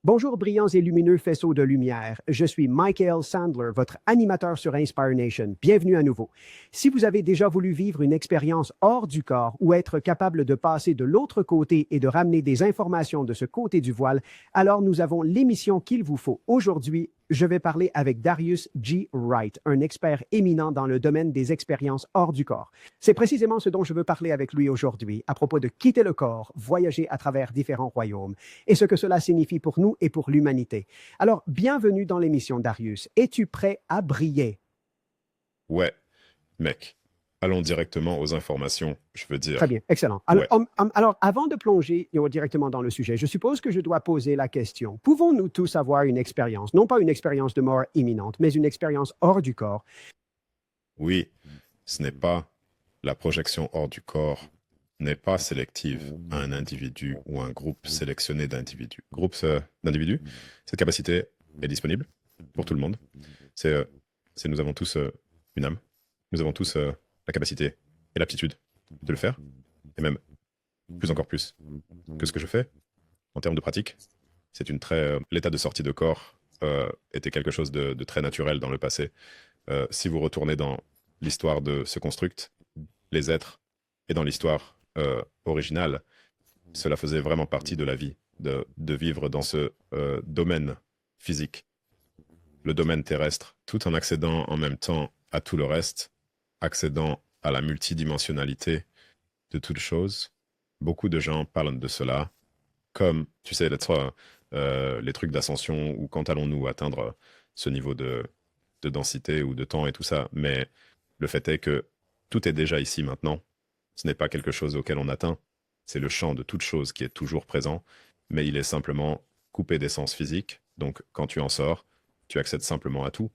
Bonjour, brillants et lumineux faisceaux de lumière. Je suis Michael Sandler, votre animateur sur Inspire Nation. Bienvenue à nouveau. Si vous avez déjà voulu vivre une expérience hors du corps ou être capable de passer de l'autre côté et de ramener des informations de ce côté du voile, alors nous avons l'émission qu'il vous faut. Aujourd'hui, je vais parler avec Darius G. Wright, un expert éminent dans le domaine des expériences hors du corps. C'est précisément ce dont je veux parler avec lui aujourd'hui, à propos de quitter le corps, voyager à travers différents royaumes, et ce que cela signifie pour nous et pour l'humanité. Alors, bienvenue dans l'émission, Darius. Es-tu prêt à briller? Ouais, mec. Allons directement aux informations, je veux Très dire. bien, excellent. Alors, Ouais. alors, avant de plonger directement dans le sujet, je suppose que je dois poser la question. Pouvons-nous tous avoir une expérience, non pas une expérience de mort imminente, mais une expérience hors du corps? Oui, ce n'est pas la projection hors du corps, n'est pas sélective à un individu ou un groupe sélectionné d'individus. Groupe d'individus, cette capacité est disponible pour tout le monde. C'est, euh, nous avons tous une âme, nous avons tous la capacité et l'aptitude de le faire, et même encore plus que ce que je fais en termes de pratique. C'est une très l'état de sortie de corps était quelque chose de très naturel dans le passé. Si vous retournez dans l'histoire de ce construct, les êtres, et dans l'histoire originale, cela faisait vraiment partie de la vie, de vivre dans ce domaine physique, le domaine terrestre, tout en accédant en même temps à tout le reste, accédant à la multidimensionnalité de toutes choses. Beaucoup de gens parlent de cela comme, tu sais, les trucs d'ascension ou quand allons-nous atteindre ce niveau de densité ou de temps et tout ça. Mais le fait est que tout est déjà ici maintenant. Ce n'est pas quelque chose auquel on atteint. C'est le champ de toute chose qui est toujours présent, mais il est simplement coupé d'essence physique. Donc, quand tu en sors, tu accèdes simplement à tout.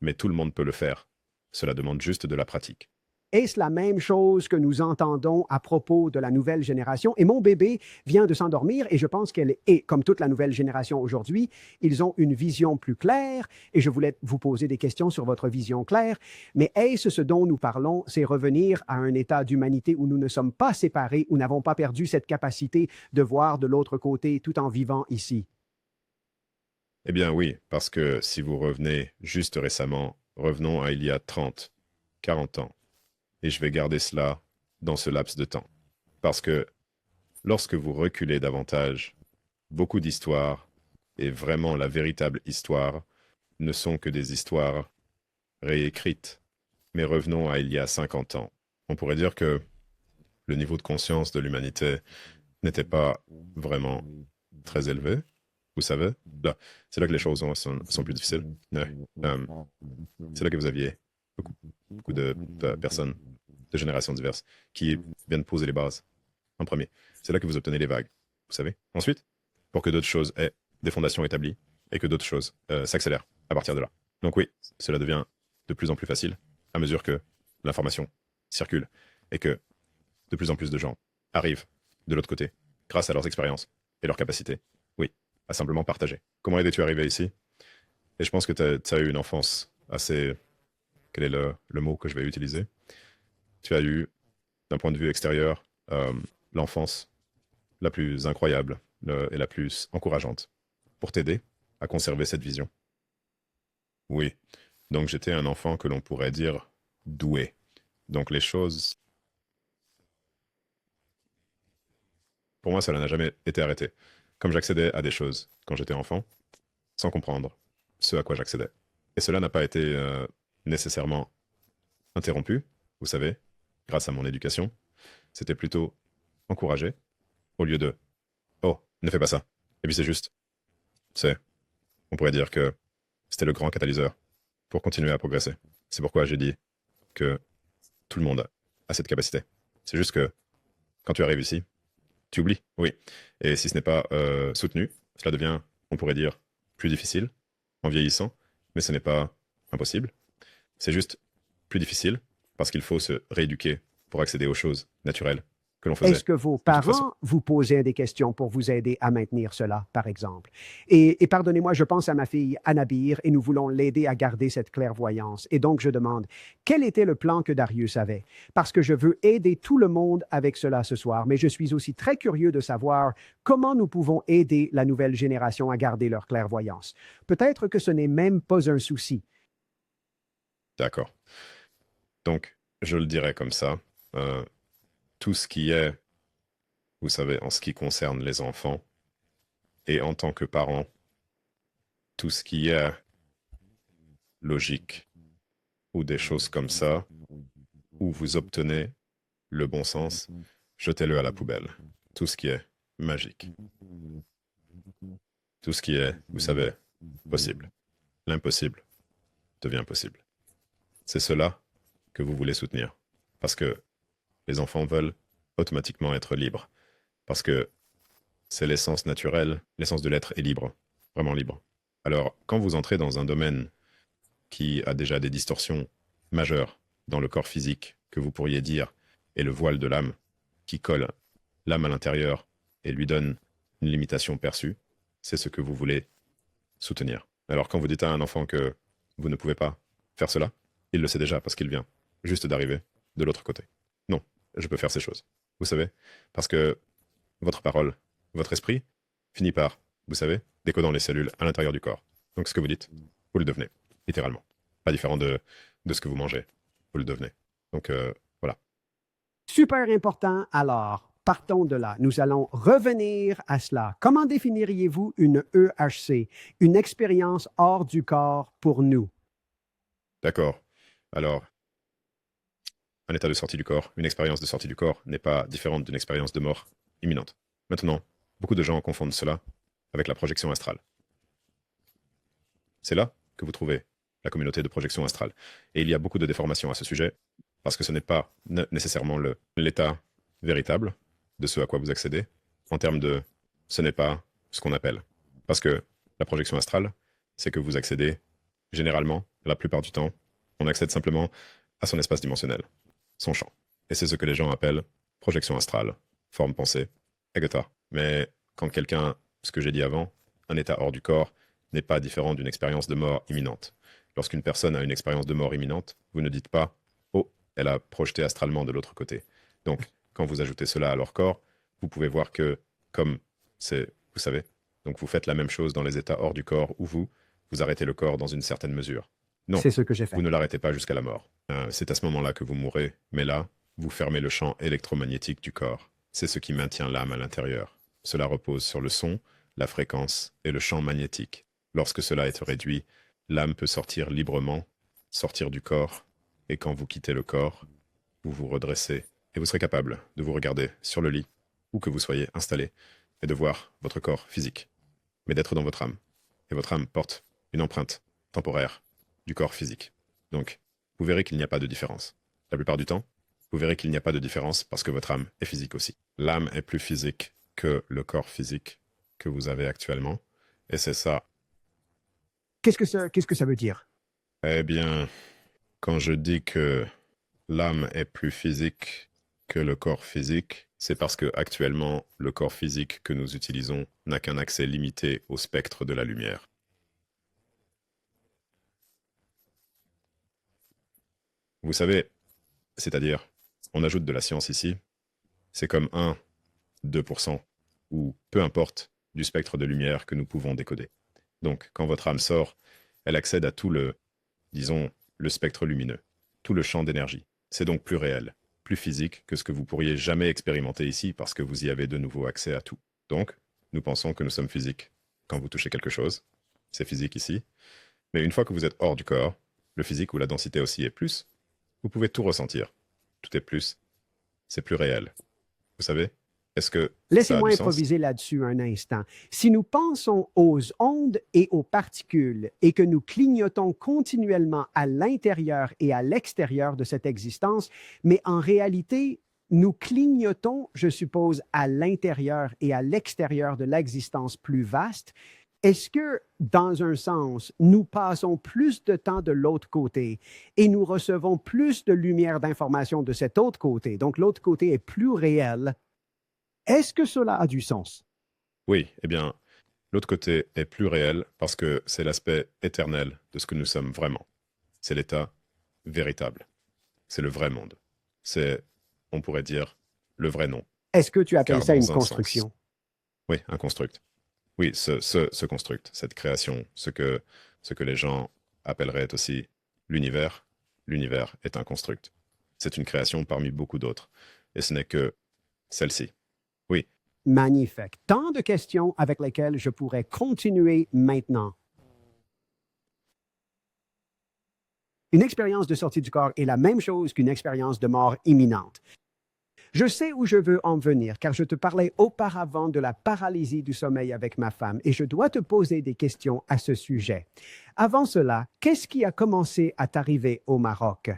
Mais tout le monde peut le faire. Cela demande juste de la pratique. Est-ce la même chose que nous entendons à propos de la nouvelle génération? Et mon bébé vient de s'endormir et je pense qu'elle est, comme toute la nouvelle génération aujourd'hui, ils ont une vision plus claire et je voulais vous poser des questions sur votre vision claire. Mais est-ce ce dont nous parlons, c'est revenir à un état d'humanité où nous ne sommes pas séparés, où nous n'avons pas perdu cette capacité de voir de l'autre côté tout en vivant ici? Eh bien oui, parce que si vous revenez juste récemment, revenons à il y a 30, 40 ans, et je vais garder cela dans ce laps de temps. Parce que lorsque vous reculez davantage, beaucoup d'histoires, et vraiment la véritable histoire, ne sont que des histoires réécrites. Mais revenons à il y a 50 ans. On pourrait dire que le niveau de conscience de l'humanité n'était pas vraiment très élevé, vous savez. Là, c'est là que les choses sont plus difficiles. Ouais. Euh, c'est là que vous aviez beaucoup de personnes de générations diverses qui viennent poser les bases en premier. C'est là que vous obtenez les vagues, vous savez. Ensuite, pour que d'autres choses aient des fondations établies et que d'autres choses s'accélèrent à partir de là. Donc oui, cela devient de plus en plus facile à mesure que l'information circule et que de plus en plus de gens arrivent de l'autre côté grâce à leurs expériences et leurs capacités, oui, à simplement partager. Comment es-tu arrivé ici? Et je pense que tu as eu une enfance assez... Quel est le mot que je vais utiliser? Tu as eu, d'un point de vue extérieur, l'enfance la plus incroyable et la plus encourageante pour t'aider à conserver cette vision. Oui, donc j'étais un enfant que l'on pourrait dire doué. Donc les choses, pour moi, cela n'a jamais été arrêté. Comme j'accédais à des choses quand j'étais enfant, sans comprendre ce à quoi j'accédais. Et cela n'a pas été nécessairement interrompu, vous savez, grâce à mon éducation. C'était plutôt encouragé, au lieu de «Oh, ne fais pas ça». Et puis c'est juste, c'est, on pourrait dire que c'était le grand catalyseur pour continuer à progresser. C'est pourquoi j'ai dit que tout le monde a cette capacité. C'est juste que quand tu arrives ici, tu oublies, oui. Et si ce n'est pas soutenu, cela devient, on pourrait dire, plus difficile en vieillissant, mais ce n'est pas impossible. C'est juste plus difficile parce qu'il faut se rééduquer pour accéder aux choses naturelles que l'on faisait. Est-ce que vos De toute façon. parents vous posaient des questions pour vous aider à maintenir cela, par exemple? Et pardonnez-moi, je pense à ma fille Anabir et nous voulons l'aider à garder cette clairvoyance. Et donc, je demande, quel était le plan que Darius avait? Parce que je veux aider tout le monde avec cela ce soir, mais je suis aussi très curieux de savoir comment nous pouvons aider la nouvelle génération à garder leur clairvoyance. Peut-être que ce n'est même pas un souci. D'accord. Donc, je le dirais comme ça. euh, tout ce qui est, vous savez, en ce qui concerne les enfants, et en tant que parent, tout ce qui est logique ou des choses comme ça, où vous obtenez le bon sens, jetez-le à la poubelle. Tout ce qui est magique. Tout ce qui est, vous savez, possible. L'impossible devient possible. C'est cela que vous voulez soutenir. Parce que les enfants veulent automatiquement être libres. Parce que c'est l'essence naturelle, l'essence de l'être est libre, vraiment libre. Alors, quand vous entrez dans un domaine qui a déjà des distorsions majeures dans le corps physique, que vous pourriez dire est le voile de l'âme, qui colle l'âme à l'intérieur et lui donne une limitation perçue, c'est ce que vous voulez soutenir. Alors, quand vous dites à un enfant que vous ne pouvez pas faire cela, il le sait déjà parce qu'il vient juste d'arriver de l'autre côté. Non, je peux faire ces choses. Vous savez, parce que votre parole, votre esprit, finit par, vous savez, décodant les cellules à l'intérieur du corps. Donc ce que vous dites, vous le devenez, littéralement. Pas différent de ce que vous mangez, vous le devenez. Donc voilà. Super important. Alors, partons de là. Nous allons revenir à cela. Comment définiriez-vous une EHC, une expérience hors du corps pour nous? D'accord. Alors, un état de sortie du corps, une expérience de sortie du corps n'est pas différente d'une expérience de mort imminente. Maintenant, beaucoup de gens confondent cela avec la projection astrale. C'est là que vous trouvez la communauté de projection astrale. Et il y a beaucoup de déformations à ce sujet, parce que ce n'est pas nécessairement l'état véritable de ce à quoi vous accédez, en termes de ce n'est pas ce qu'on appelle. Parce que la projection astrale, c'est que vous accédez, généralement, la plupart du temps, on accède simplement à son espace dimensionnel, son champ. Et c'est ce que les gens appellent projection astrale, forme pensée, egota. Mais quand quelqu'un, ce que j'ai dit avant, un état hors du corps, n'est pas différent d'une expérience de mort imminente. Lorsqu'une personne a une expérience de mort imminente, vous ne dites pas « Oh, elle a projeté astralement de l'autre côté ». Donc, quand vous ajoutez cela à leur corps, vous pouvez voir que, comme c'est, vous savez, donc vous faites la même chose dans les états hors du corps où vous arrêtez le corps dans une certaine mesure. Non, C'est ce que j'ai vous fait. ne l'arrêtez pas jusqu'à la mort. C'est à ce moment-là que vous mourrez, mais là, vous fermez le champ électromagnétique du corps. C'est ce qui maintient l'âme à l'intérieur. Cela repose sur le son, la fréquence et le champ magnétique. Lorsque cela est réduit, l'âme peut sortir librement, sortir du corps, et quand vous quittez le corps, vous vous redressez, et vous serez capable de vous regarder sur le lit, où que vous soyez installé, et de voir votre corps physique, mais d'être dans votre âme. Et votre âme porte une empreinte temporaire du corps physique. Donc, vous verrez qu'il n'y a pas de différence. La plupart du temps, vous verrez qu'il n'y a pas de différence parce que votre âme est physique aussi. L'âme est plus physique que le corps physique que vous avez actuellement, et c'est ça. Qu'est-ce que ça veut dire? Eh bien, quand je dis que l'âme est plus physique que le corps physique, c'est parce que actuellement, le corps physique que nous utilisons n'a qu'un accès limité au spectre de la lumière. Vous savez, c'est-à-dire, on ajoute de la science ici, c'est comme 1, 2%, ou peu importe, du spectre de lumière que nous pouvons décoder. Donc, quand votre âme sort, elle accède à tout disons, le spectre lumineux, tout le champ d'énergie. C'est donc plus réel, plus physique que ce que vous pourriez jamais expérimenter ici parce que vous y avez de nouveau accès à tout. Donc, nous pensons que nous sommes physiques. Quand vous touchez quelque chose, c'est physique ici. Mais une fois que vous êtes hors du corps, le physique ou la densité aussi est plus, vous pouvez tout ressentir. Tout est plus. C'est plus réel. Vous savez? Est-ce que ça a Laissez-moi du sens? improviser là-dessus un instant. Si nous pensons aux ondes et aux particules et que nous clignotons continuellement à l'intérieur et à l'extérieur de cette existence, mais en réalité, nous clignotons, je suppose, à l'intérieur et à l'extérieur de l'existence plus vaste, Est-ce que, dans un sens, nous passons plus de temps de l'autre côté et nous recevons plus de lumière d'information de cet autre côté, donc l'autre côté est plus réel? Est-ce que cela a du sens? Oui, eh bien, l'autre côté est plus réel parce que c'est l'aspect éternel de ce que nous sommes vraiment. C'est l'état véritable. C'est le vrai monde. C'est, on pourrait dire, le vrai nom. Est-ce que tu appelles Car ça une dans un sens, construction? oui, un construct. Oui, ce construct, cette création, ce que les gens appelleraient aussi l'univers. L'univers est un construct. C'est une création parmi beaucoup d'autres. Et ce n'est que celle-ci. Oui, Magnifique. Tant de questions avec lesquelles je pourrais continuer maintenant. Une expérience de sortie du corps est la même chose qu'une expérience de mort imminente. Je sais où je veux en venir, car je te parlais auparavant de la paralysie du sommeil avec ma femme, et je dois te poser des questions à ce sujet. Avant cela, qu'est-ce qui a commencé à t'arriver au Maroc?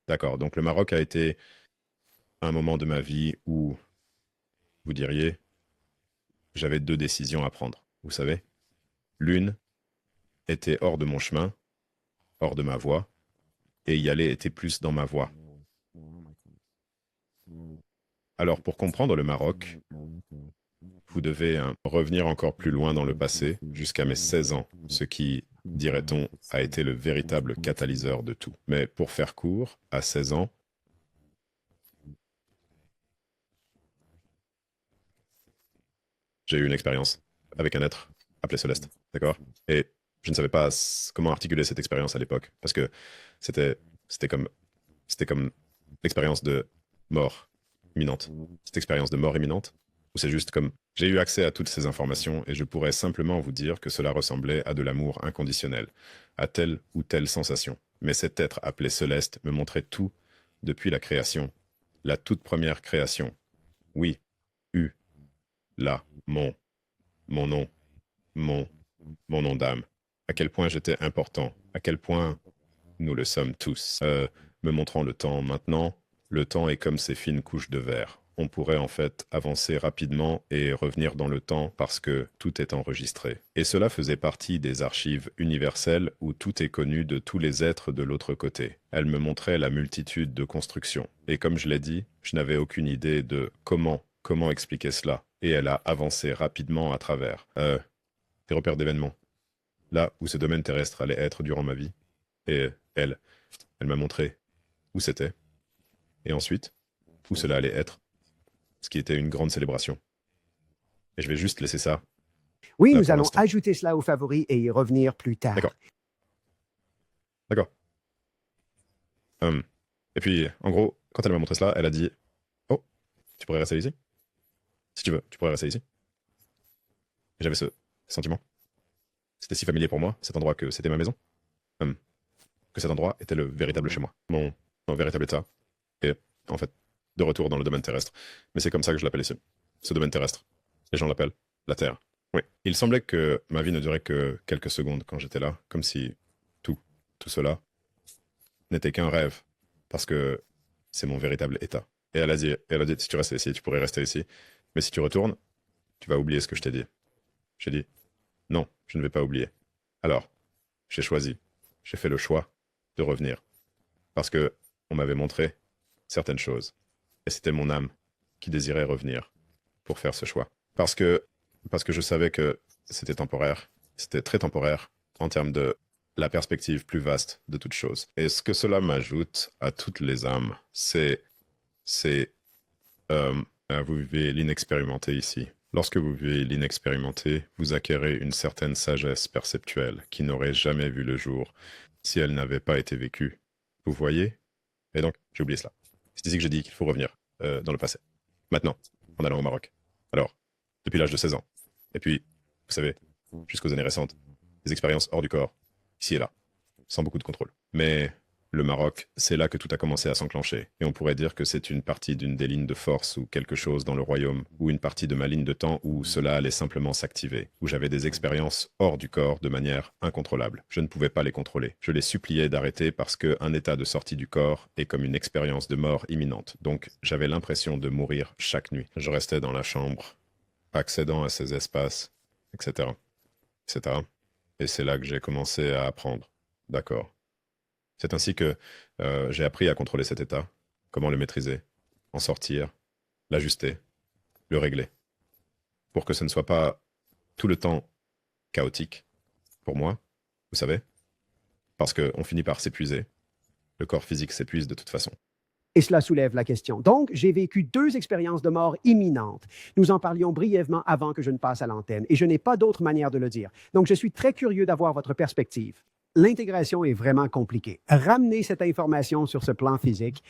d'accord. Donc le Maroc a été un moment de ma vie où, vous diriez, j'avais deux décisions à prendre. Vous savez, l'une était hors de mon chemin, hors de ma voie, et y aller était plus dans ma voie. Alors pour comprendre le Maroc, vous devez revenir encore plus loin dans le passé, jusqu'à mes 16 ans, ce qui, dirait-on, a été le véritable catalyseur de tout. Mais pour faire court, à 16 ans, j'ai eu une expérience avec un être appelé Céleste, d'accord? Et je ne savais pas comment articuler cette expérience à l'époque, parce que c'était c'était comme c'était comme l'expérience de mort imminente. Cette expérience de mort imminente, où c'est juste comme j'ai eu accès à toutes ces informations et je pourrais simplement vous dire que cela ressemblait à de l'amour inconditionnel, à telle ou telle sensation. Mais cet être appelé Céleste me montrait tout depuis la création, la toute première création. Oui, U, là, mon nom, mon, mon nom d'âme. À quel point j'étais important, à quel point nous le sommes tous. Me montrant le temps maintenant, le temps est comme ces fines couches de verre. On pourrait en fait avancer rapidement et revenir dans le temps parce que tout est enregistré. Et cela faisait partie des archives universelles où tout est connu de tous les êtres de l'autre côté. Elle me montrait la multitude de constructions. Et comme je l'ai dit, je n'avais aucune idée de comment expliquer cela. Et elle a avancé rapidement à travers. Des repères d'événements. Là où ce domaine terrestre allait être durant ma vie. Et elle m'a montré où c'était. Et ensuite, où cela allait être. Ce qui était une grande célébration. Et je vais juste laisser ça Oui, là nous pour allons l'instant. ajouter cela aux favoris et y revenir plus tard. D'accord, d'accord. Et puis, en gros, quand elle m'a montré cela, elle a dit, oh, tu pourrais rester ici? Si tu veux, tu pourrais rester ici. Et j'avais ce sentiment. C'était si familier pour moi, cet endroit, que c'était ma maison. Hum, que cet endroit était le véritable chez moi. Mon véritable état. Et en fait, de retour dans le domaine terrestre. Mais c'est comme ça que je l'appelle ici. Ce domaine terrestre. Les gens l'appellent la Terre. Oui. Il semblait que ma vie ne durait que quelques secondes quand j'étais là, comme si tout cela n'était qu'un rêve, parce que c'est mon véritable état. Et elle a dit, si tu restes ici, tu pourrais rester ici, mais si tu retournes, tu vas oublier ce que je t'ai dit. J'ai dit, non, je ne vais pas oublier. Alors, j'ai choisi, j'ai fait le choix de revenir, parce que on m'avait montré certaines choses, et c'était mon âme qui désirait revenir pour faire ce choix. Parce que je savais que c'était très temporaire en termes de la perspective plus vaste de toute chose. Et ce que cela m'ajoute à toutes les âmes, c'est, euh, vous vivez l'inexpérimenté ici. Lorsque vous vivez l'inexpérimenté, vous acquérez une certaine sagesse perceptuelle qui n'aurait jamais vu le jour si elle n'avait pas été vécue. Vous voyez? Et donc, j'ai oublié cela. C'est ici que j'ai dit qu'il faut revenir dans le passé. Maintenant, en allant au Maroc. Alors, depuis l'âge de 16 ans. Et puis, vous savez, jusqu'aux années récentes, des expériences hors du corps, ici et là, sans beaucoup de contrôle. Mais le Maroc, c'est là que tout a commencé à s'enclencher. Et on pourrait dire que c'est une partie d'une des lignes de force ou quelque chose dans le royaume, ou une partie de ma ligne de temps où cela allait simplement s'activer, où j'avais des expériences hors du corps de manière incontrôlable. Je ne pouvais pas les contrôler. Je les suppliais d'arrêter parce qu'un état de sortie du corps est comme une expérience de mort imminente. Donc j'avais l'impression de mourir chaque nuit. Je restais dans la chambre, accédant à ces espaces, etc., etc. Et c'est là que j'ai commencé à apprendre. D'accord. C'est ainsi que j'ai appris à contrôler cet état, comment le maîtriser, en sortir, l'ajuster, le régler, pour que ce ne soit pas tout le temps chaotique pour moi, vous savez, parce qu'on finit par s'épuiser. Le corps physique s'épuise de toute façon. Et cela soulève la question. Donc, j'ai vécu 2 expériences de mort imminentes. Nous en parlions brièvement avant que je ne passe à l'antenne, et je n'ai pas d'autre manière de le dire. Donc, je suis très curieux d'avoir votre perspective. L'intégration est vraiment compliquée. Ramener cette information sur ce plan physique,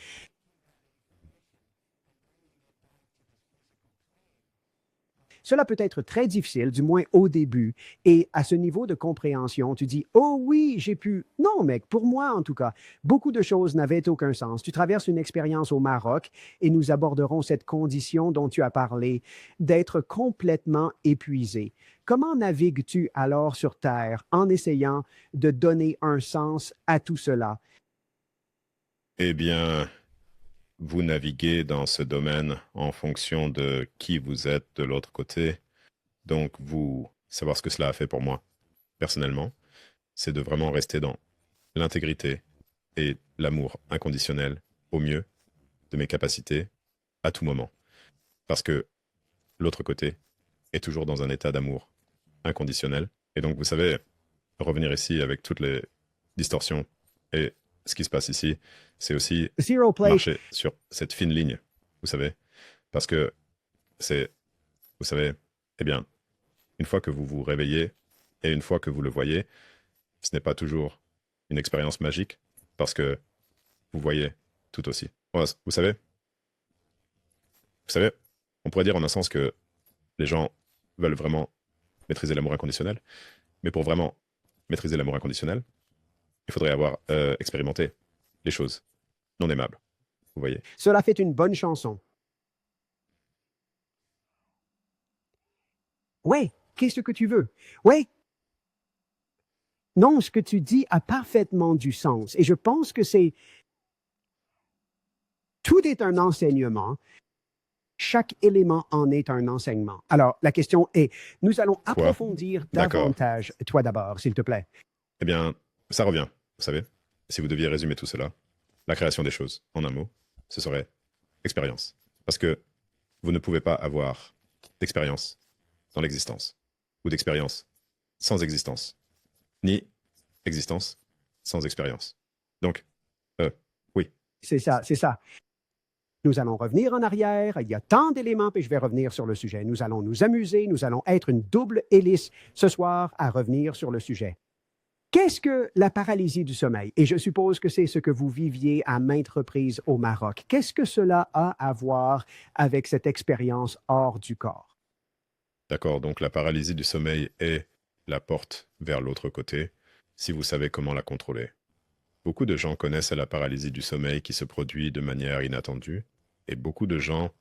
cela peut être très difficile, du moins au début. Et à ce niveau de compréhension, tu dis, oh oui, j'ai pu. Non, mec, pour moi en tout cas, beaucoup de choses n'avaient aucun sens. Tu traverses une expérience au Maroc et nous aborderons cette condition dont tu as parlé, d'être complètement épuisé. Comment navigues-tu alors sur Terre en essayant de donner un sens à tout cela? Eh bien, vous naviguez dans ce domaine en fonction de qui vous êtes de l'autre côté. Donc, vous, savoir ce que cela a fait pour moi, personnellement, c'est de vraiment rester dans l'intégrité et l'amour inconditionnel au mieux de mes capacités à tout moment. Parce que l'autre côté est toujours dans un état d'amour inconditionnel. Et donc, vous savez, revenir ici avec toutes les distorsions et ce qui se passe ici, c'est aussi Zero Play, marcher sur cette fine ligne, vous savez. Parce que c'est, vous savez, eh bien, une fois que vous vous réveillez et une fois que vous le voyez, ce n'est pas toujours une expérience magique parce que vous voyez tout aussi. Ouais, vous savez, on pourrait dire en un sens que les gens veulent vraiment maîtriser l'amour inconditionnel, mais pour vraiment maîtriser l'amour inconditionnel, il faudrait avoir expérimenté les choses non aimables, vous voyez. cela fait une bonne chanson. Oui, qu'est-ce que tu veux? Oui. Non, ce que tu dis a parfaitement du sens. Et je pense que c'est... Tout est un enseignement. Chaque élément en est un enseignement. Alors, la question est, nous allons Quoi? approfondir D'accord. davantage. Toi d'abord, s'il te plaît. Eh bien, ça revient, vous savez. Si vous deviez résumer tout cela, la création des choses, en un mot, ce serait expérience. Parce que vous ne pouvez pas avoir d'expérience dans l'existence, ou d'expérience sans existence, ni existence sans expérience. Donc, oui, C'est ça, c'est ça. Nous allons revenir en arrière. Il y a tant d'éléments, puis je vais revenir sur le sujet. Nous allons nous amuser. Nous allons être une double hélice ce soir à revenir sur le sujet. Qu'est-ce que la paralysie du sommeil? Et je suppose que c'est ce que vous viviez à maintes reprises au Maroc. Qu'est-ce que cela a à voir avec cette expérience hors du corps? d'accord, donc la paralysie du sommeil est la porte vers l'autre côté, si vous savez comment la contrôler. Beaucoup de gens connaissent la paralysie du sommeil qui se produit de manière inattendue, et beaucoup de gens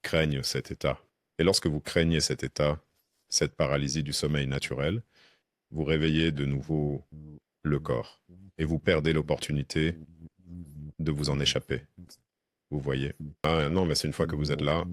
craignent cet état. Et lorsque vous craignez cet état, cette paralysie du sommeil naturel, vous réveillez de nouveau le corps, et vous perdez l'opportunité de vous en échapper. Vous voyez? Ah non, mais c'est une fois que vous êtes là,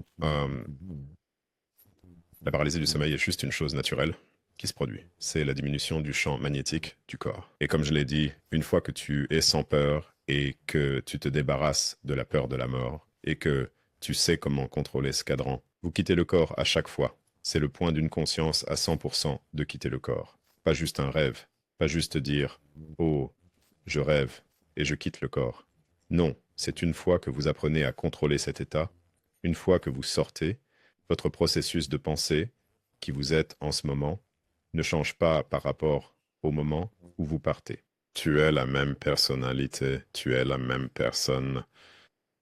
la paralysie du sommeil est juste une chose naturelle qui se produit. C'est la diminution du champ magnétique du corps. Et comme je l'ai dit, une fois que tu es sans peur et que tu te débarrasses de la peur de la mort et que tu sais comment contrôler ce cadran, vous quittez le corps à chaque fois. C'est le point d'une conscience à 100% de quitter le corps. Pas juste un rêve, pas juste dire « Oh, je rêve et je quitte le corps ». Non, c'est une fois que vous apprenez à contrôler cet état, une fois que vous sortez, votre processus de pensée qui vous êtes en ce moment ne change pas par rapport au moment où vous partez. Tu es la même personnalité, tu es la même personne.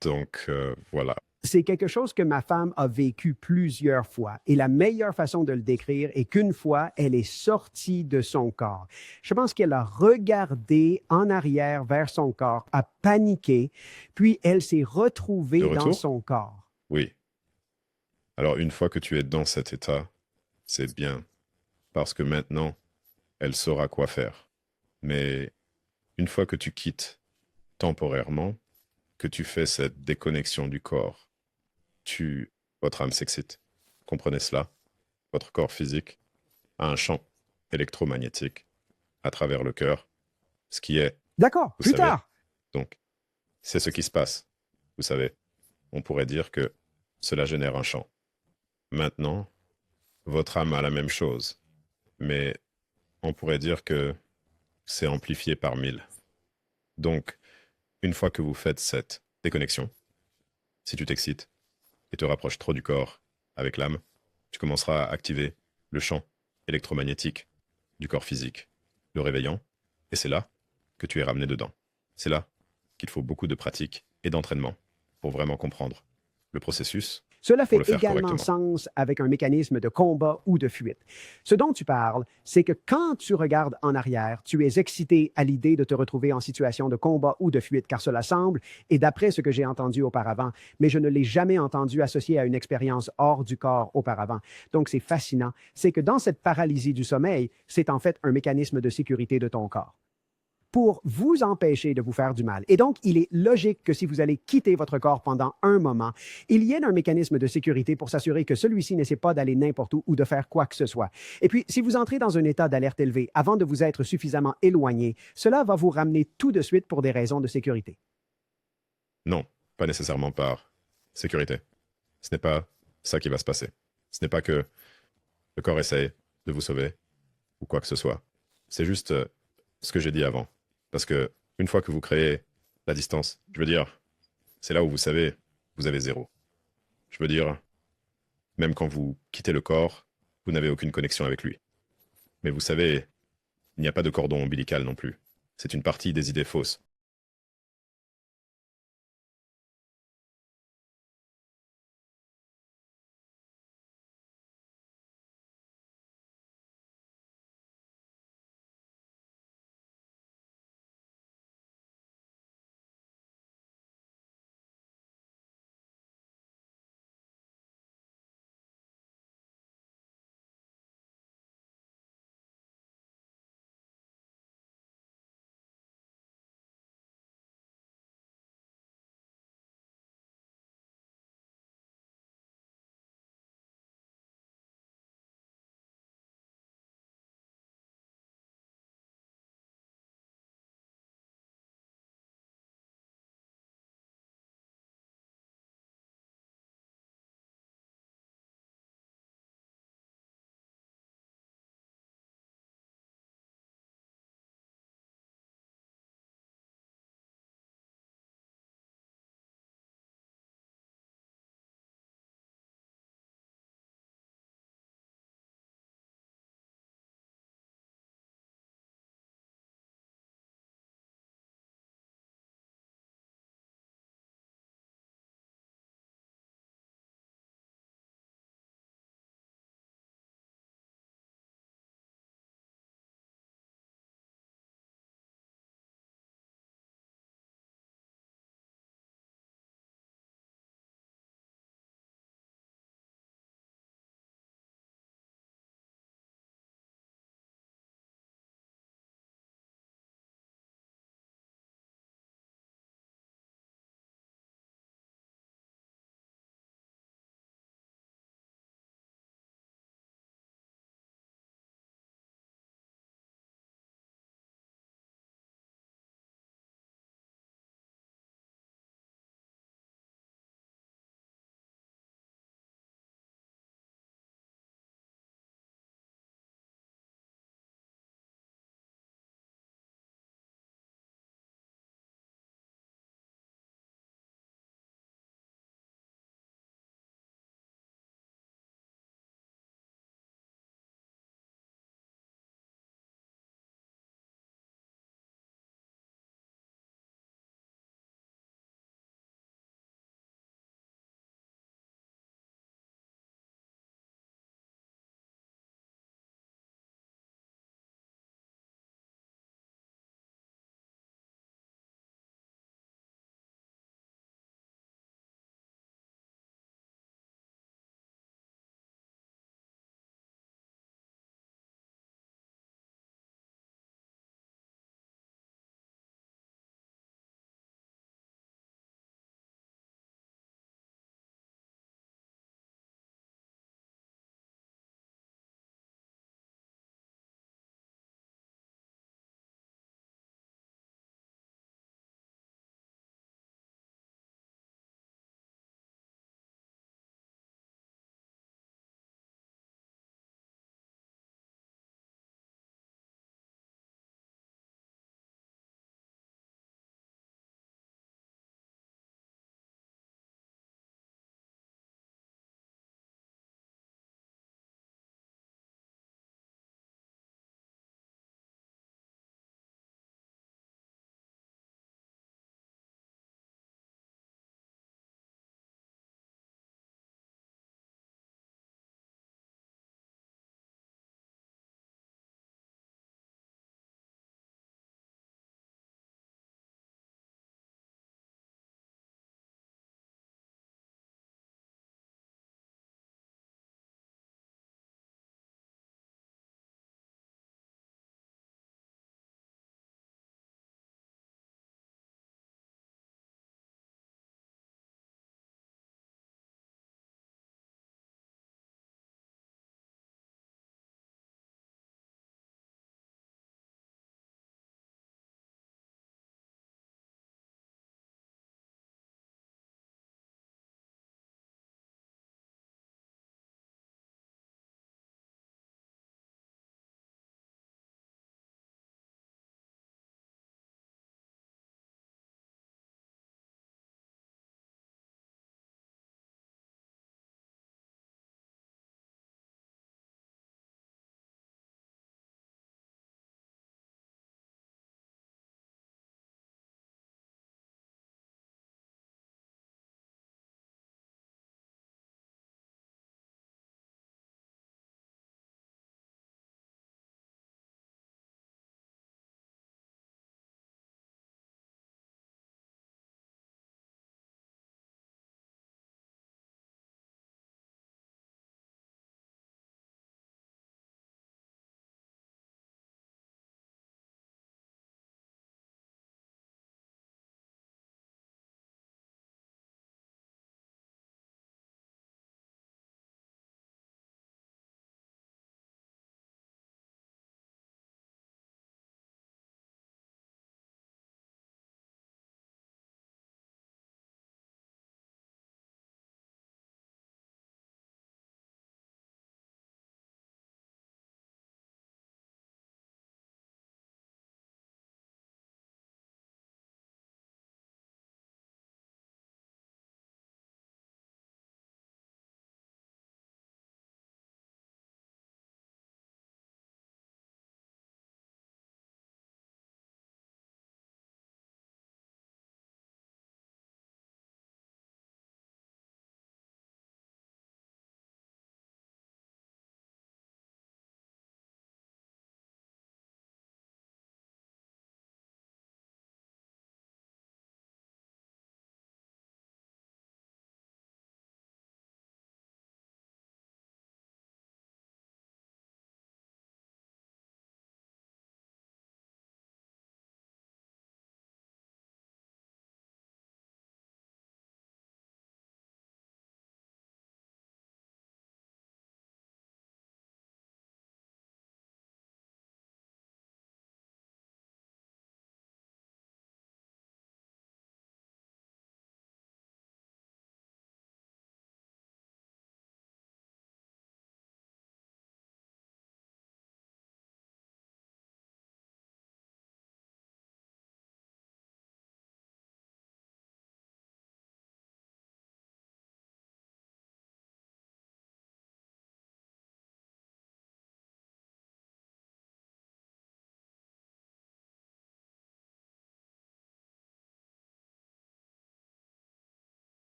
Donc, voilà. C'est quelque chose que ma femme a vécu plusieurs fois. Et la meilleure façon de le décrire est qu'une fois, elle est sortie de son corps. Je pense qu'elle a regardé en arrière vers son corps, a paniqué, puis elle s'est De retrouvée dans retour? son corps. Oui. Alors, une fois que tu es dans cet état, c'est bien, parce que maintenant, elle saura quoi faire. Mais une fois que tu quittes temporairement, que tu fais cette déconnexion du corps, votre âme s'excite. Comprenez cela? Votre corps physique a un champ électromagnétique à travers le cœur, ce qui est, D'accord, vous plus savez, tard. donc, c'est ce qui se passe. Vous savez, on pourrait dire que cela génère un champ. Maintenant, votre âme a la même chose, mais on pourrait dire que c'est amplifié par 1000. Donc, une fois que vous faites cette déconnexion, si tu t'excites et te rapproches trop du corps avec l'âme, tu commenceras à activer le champ électromagnétique du corps physique, le réveillant, et c'est là que tu es ramené dedans. C'est là qu'il faut beaucoup de pratique et d'entraînement pour vraiment comprendre le processus, Cela pour fait le faire également correctement. sens avec un mécanisme de combat ou de fuite. Ce dont tu parles, c'est que quand tu regardes en arrière, tu es excité à l'idée de te retrouver en situation de combat ou de fuite, car cela semble, et d'après ce que j'ai entendu auparavant, mais je ne l'ai jamais entendu associé à une expérience hors du corps auparavant. Donc c'est fascinant, c'est que dans cette paralysie du sommeil, c'est en fait un mécanisme de sécurité de ton corps pour vous empêcher de vous faire du mal. Et donc, il est logique que si vous allez quitter votre corps pendant un moment, il y ait un mécanisme de sécurité pour s'assurer que celui-ci n'essaie pas d'aller n'importe où ou de faire quoi que ce soit. Et puis, si vous entrez dans un état d'alerte élevé avant de vous être suffisamment éloigné, cela va vous ramener tout de suite pour des raisons de sécurité. Non, pas nécessairement par sécurité. Ce n'est pas ça qui va se passer. Ce n'est pas que le corps essaye de vous sauver ou quoi que ce soit. C'est juste ce que j'ai dit avant. Parce que une fois que vous créez la distance, je veux dire, c'est là où vous savez, vous avez zéro. Je veux dire, même quand vous quittez le corps, vous n'avez aucune connexion avec lui. Mais vous savez, il n'y a pas de cordon ombilical non plus. C'est une partie des idées fausses.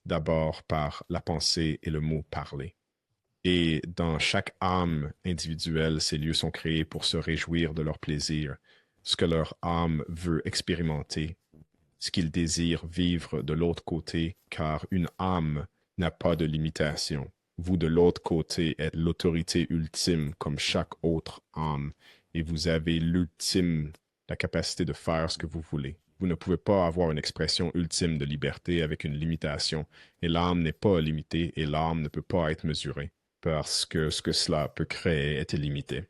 d'abord par la pensée et le mot parler. Et dans chaque âme individuelle, ces lieux sont créés pour se réjouir de leur plaisir, ce que leur âme veut expérimenter, ce qu'ils désirent vivre de l'autre côté, car une âme n'a pas de limitation. Vous, de l'autre côté, êtes l'autorité ultime comme chaque autre âme, et vous avez l'ultime, la capacité de faire ce que vous voulez. Vous ne pouvez pas avoir une expression ultime de liberté avec une limitation, et l'âme n'est pas limitée, et l'âme ne peut pas être mesurée, parce que ce que cela peut créer est illimité.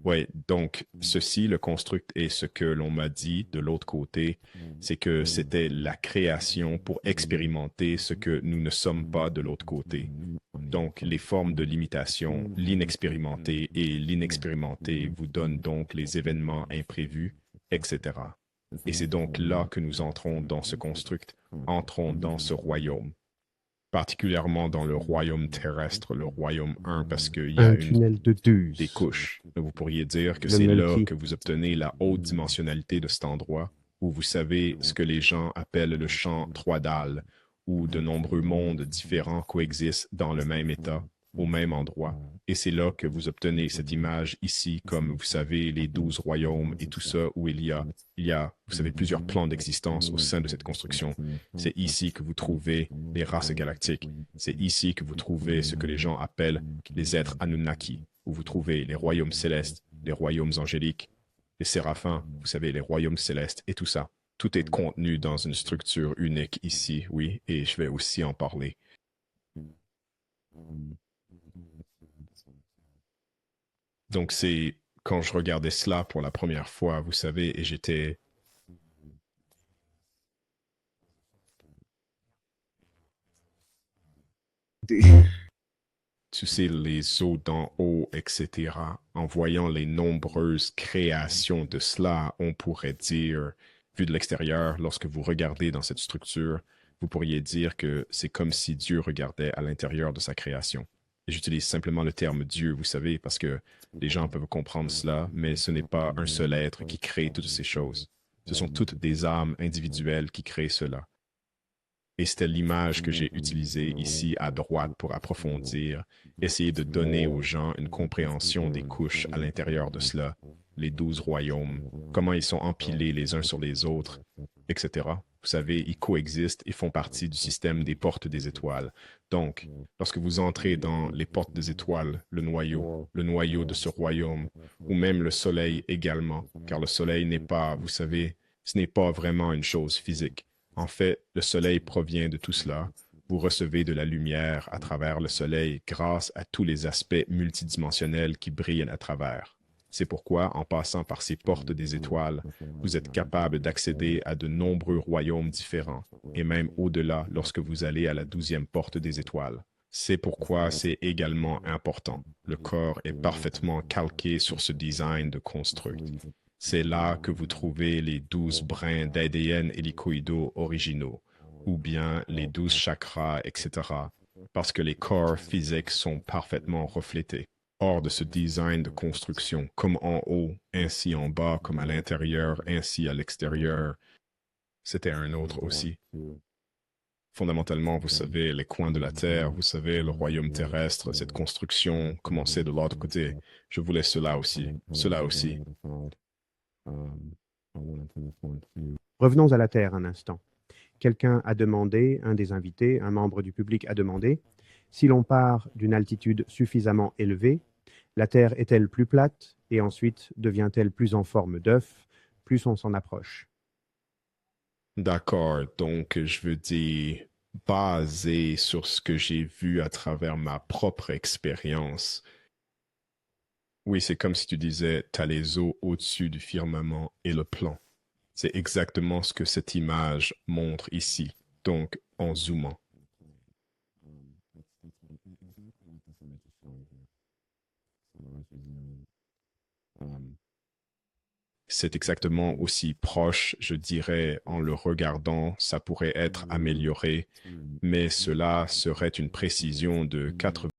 Oui, donc ceci, le construct, et ce que l'on m'a dit de l'autre côté, c'est que c'était la création pour expérimenter ce que nous ne sommes pas de l'autre côté. Donc, les formes de limitation, l'inexpérimenté et l'inexpérimenté vous donnent donc les événements imprévus, etc. Et c'est donc là que nous entrons dans ce construct, entrons dans ce royaume, particulièrement dans le royaume terrestre, le royaume 1, parce qu'il y a Un tunnel de des Deuce. couches. Vous pourriez dire que Le c'est là multi. que vous obtenez la haute dimensionnalité de cet endroit, où vous savez ce que les gens appellent le champ trois dalles, où de nombreux mondes différents coexistent dans le même état, au même endroit. Et c'est là que vous obtenez cette image ici, comme vous savez, les 12 royaumes et tout ça, où vous savez, plusieurs plans d'existence au sein de cette construction. C'est ici que vous trouvez les races galactiques. C'est ici que vous trouvez ce que les gens appellent les êtres Anunnaki, où vous trouvez les royaumes célestes, les royaumes angéliques, les séraphins, vous savez, les royaumes célestes et tout ça. Tout est contenu dans une structure unique ici, oui, et je vais aussi en parler. Donc c'est quand je regardais cela pour la première fois, vous savez, et j'étais, tu sais, les eaux d'en haut, etc. En voyant les nombreuses créations de cela, on pourrait dire, vu de l'extérieur, lorsque vous regardez dans cette structure, vous pourriez dire que c'est comme si Dieu regardait à l'intérieur de sa création. Et j'utilise simplement le terme Dieu, vous savez, parce que les gens peuvent comprendre cela, mais ce n'est pas un seul être qui crée toutes ces choses. Ce sont toutes des âmes individuelles qui créent cela. Et c'était l'image que j'ai utilisée ici à droite pour approfondir, essayer de donner aux gens une compréhension des couches à l'intérieur de cela, les 12 royaumes, comment ils sont empilés les uns sur les autres, etc. Vous savez, ils coexistent et font partie du système des portes des étoiles. Donc, lorsque vous entrez dans les portes des étoiles, le noyau de ce royaume, ou même le soleil également, car le soleil n'est pas, vous savez, ce n'est pas vraiment une chose physique. En fait, le soleil provient de tout cela. Vous recevez de la lumière à travers le soleil grâce à tous les aspects multidimensionnels qui brillent à travers. C'est pourquoi, en passant par ces portes des étoiles, vous êtes capable d'accéder à de nombreux royaumes différents, et même au-delà lorsque vous allez à la 12e porte des étoiles. C'est pourquoi c'est également important. Le corps est parfaitement calqué sur ce design de construct. C'est là que vous trouvez les 12 brins d'ADN hélicoïdaux originaux, ou bien les 12 chakras, etc., parce que les corps physiques sont parfaitement reflétés. Hors de ce design de construction, comme en haut, ainsi en bas, comme à l'intérieur, ainsi à l'extérieur, c'était un autre aussi. Fondamentalement, vous savez, les coins de la Terre, vous savez, le royaume terrestre, cette construction commençait de l'autre côté. Je voulais cela aussi, cela aussi. Revenons à la Terre un instant. Quelqu'un a demandé, un des invités, un membre du public a demandé, si l'on part d'une altitude suffisamment élevée, la Terre est-elle plus plate et ensuite devient-elle plus en forme d'œuf, plus on s'en approche? D'accord, donc je veux dire, basé sur ce que j'ai vu à travers ma propre expérience. Oui, c'est comme si tu disais, t'as les eaux au-dessus du firmament et le plan. C'est exactement ce que cette image montre ici, donc en zoomant. C'est exactement aussi proche, je dirais, en le regardant, ça pourrait être amélioré, mais cela serait une précision de 80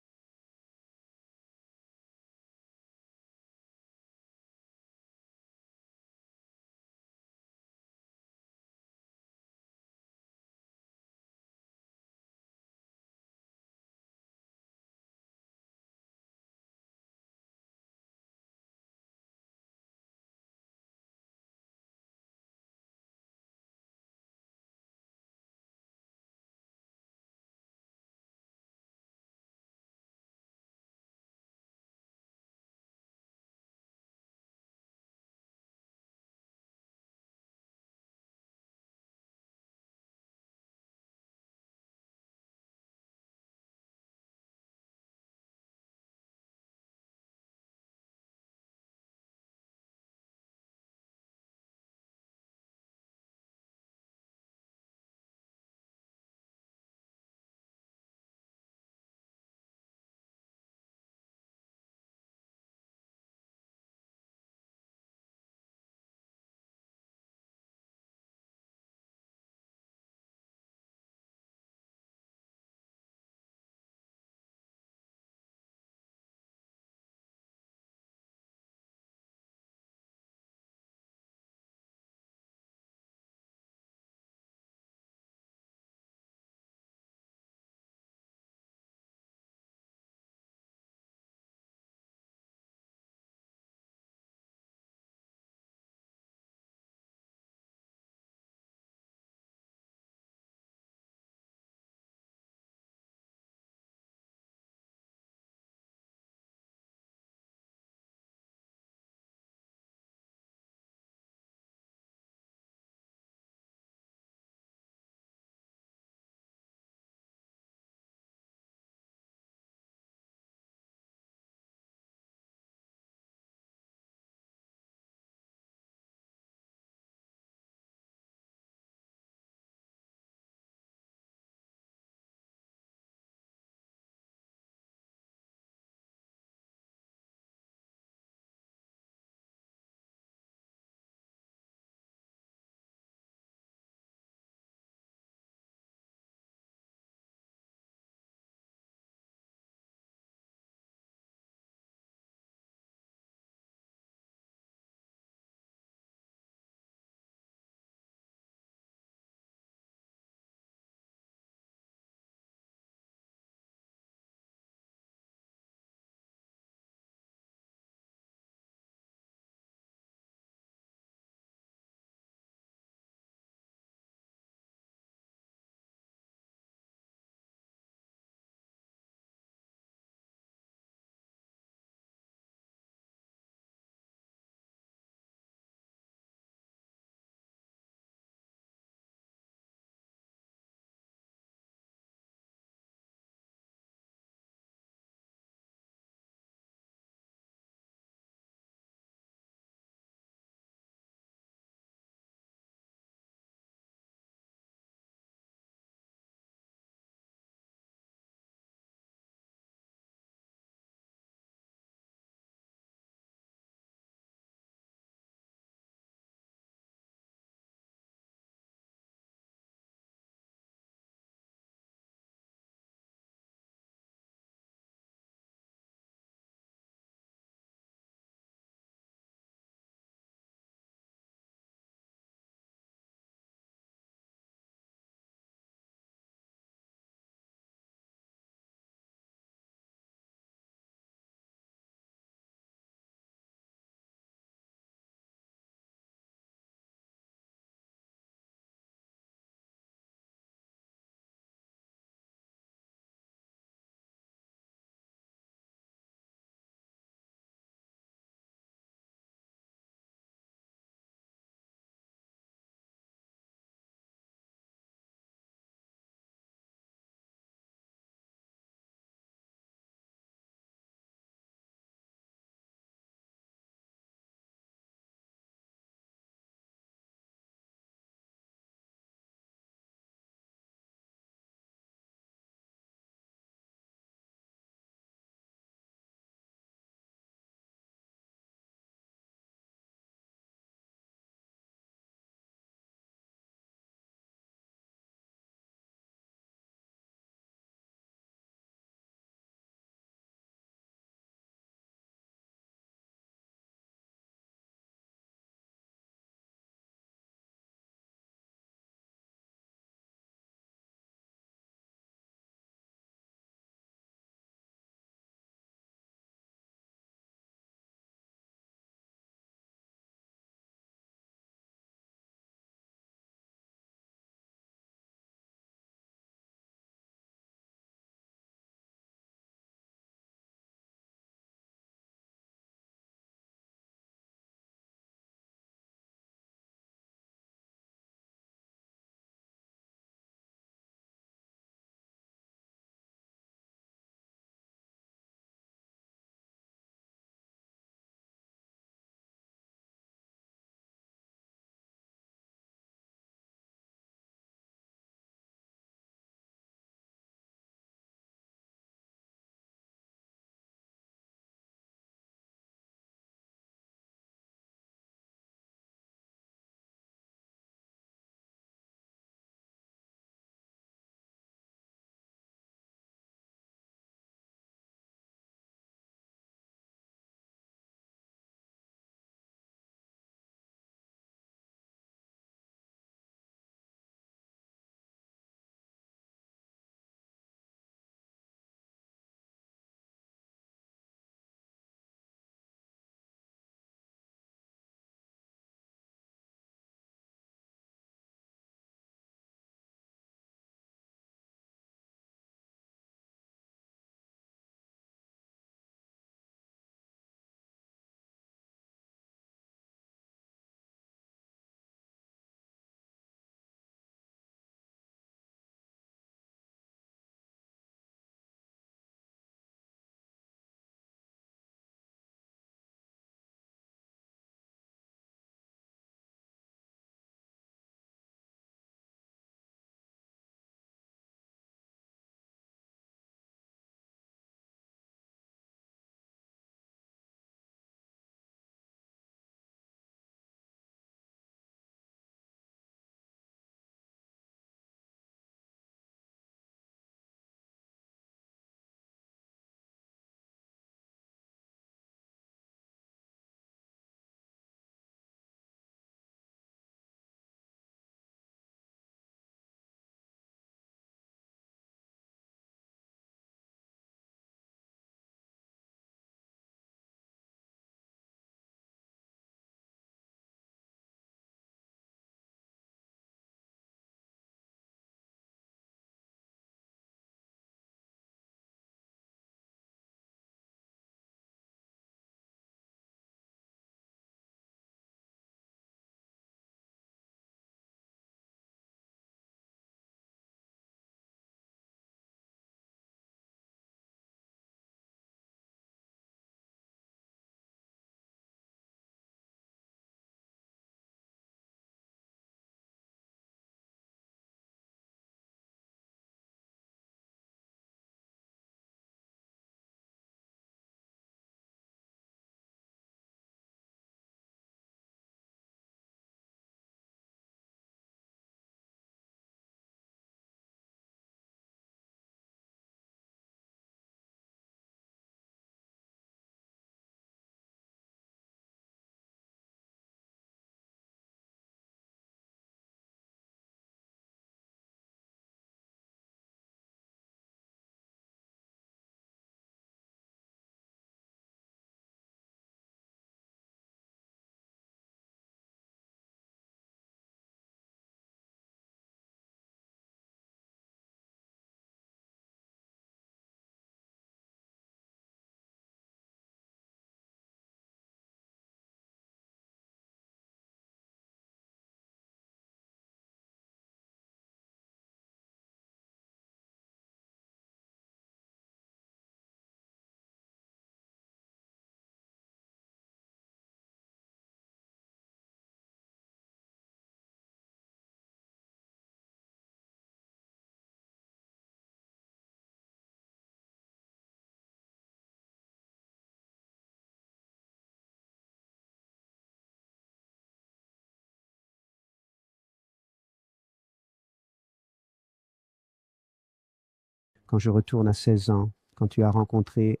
quand je retourne à 16 ans, quand tu as rencontré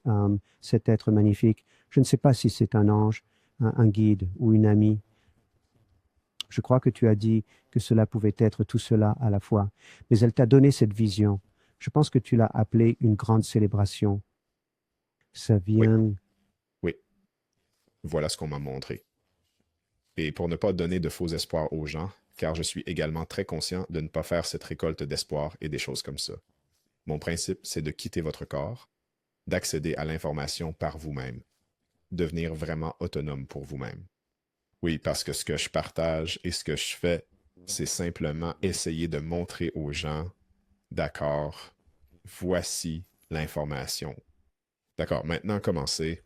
cet être magnifique. Je ne sais pas si c'est un ange, un guide ou une amie. Je crois que tu as dit que cela pouvait être tout cela à la fois, mais elle t'a donné cette vision. Je pense que tu l'as appelée une grande célébration. Ça Oui, vient... oui, voilà ce qu'on m'a montré. Et pour ne pas donner de faux espoirs aux gens, car je suis également très conscient de ne pas faire cette récolte d'espoir et des choses comme ça. Mon principe, c'est de quitter votre corps, d'accéder à l'information par vous-même, devenir vraiment autonome pour vous-même. Oui, parce que ce que je partage et ce que je fais, c'est simplement essayer de montrer aux gens, d'accord, voici l'information. D'accord, maintenant commencez.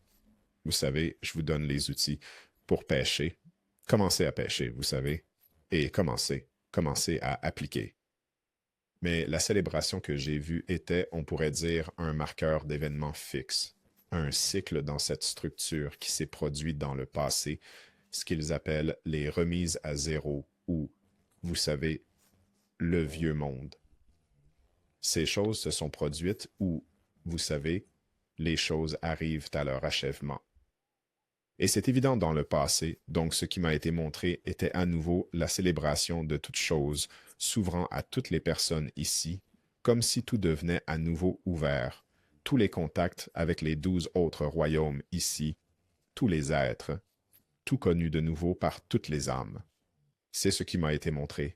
Vous savez, je vous donne les outils pour pêcher. Commencez à pêcher, vous savez, et commencez à appliquer. Mais la célébration que j'ai vue était, on pourrait dire, un marqueur d'événements fixe, un cycle dans cette structure qui s'est produit dans le passé, ce qu'ils appellent les remises à zéro ou, vous savez, le vieux monde. Ces choses se sont produites où, vous savez, les choses arrivent à leur achèvement. Et c'est évident dans le passé, donc ce qui m'a été montré était à nouveau la célébration de toutes choses, s'ouvrant à toutes les personnes ici, comme si tout devenait à nouveau ouvert, tous les contacts avec les 12 autres royaumes ici, tous les êtres, tout connu de nouveau par toutes les âmes. C'est ce qui m'a été montré.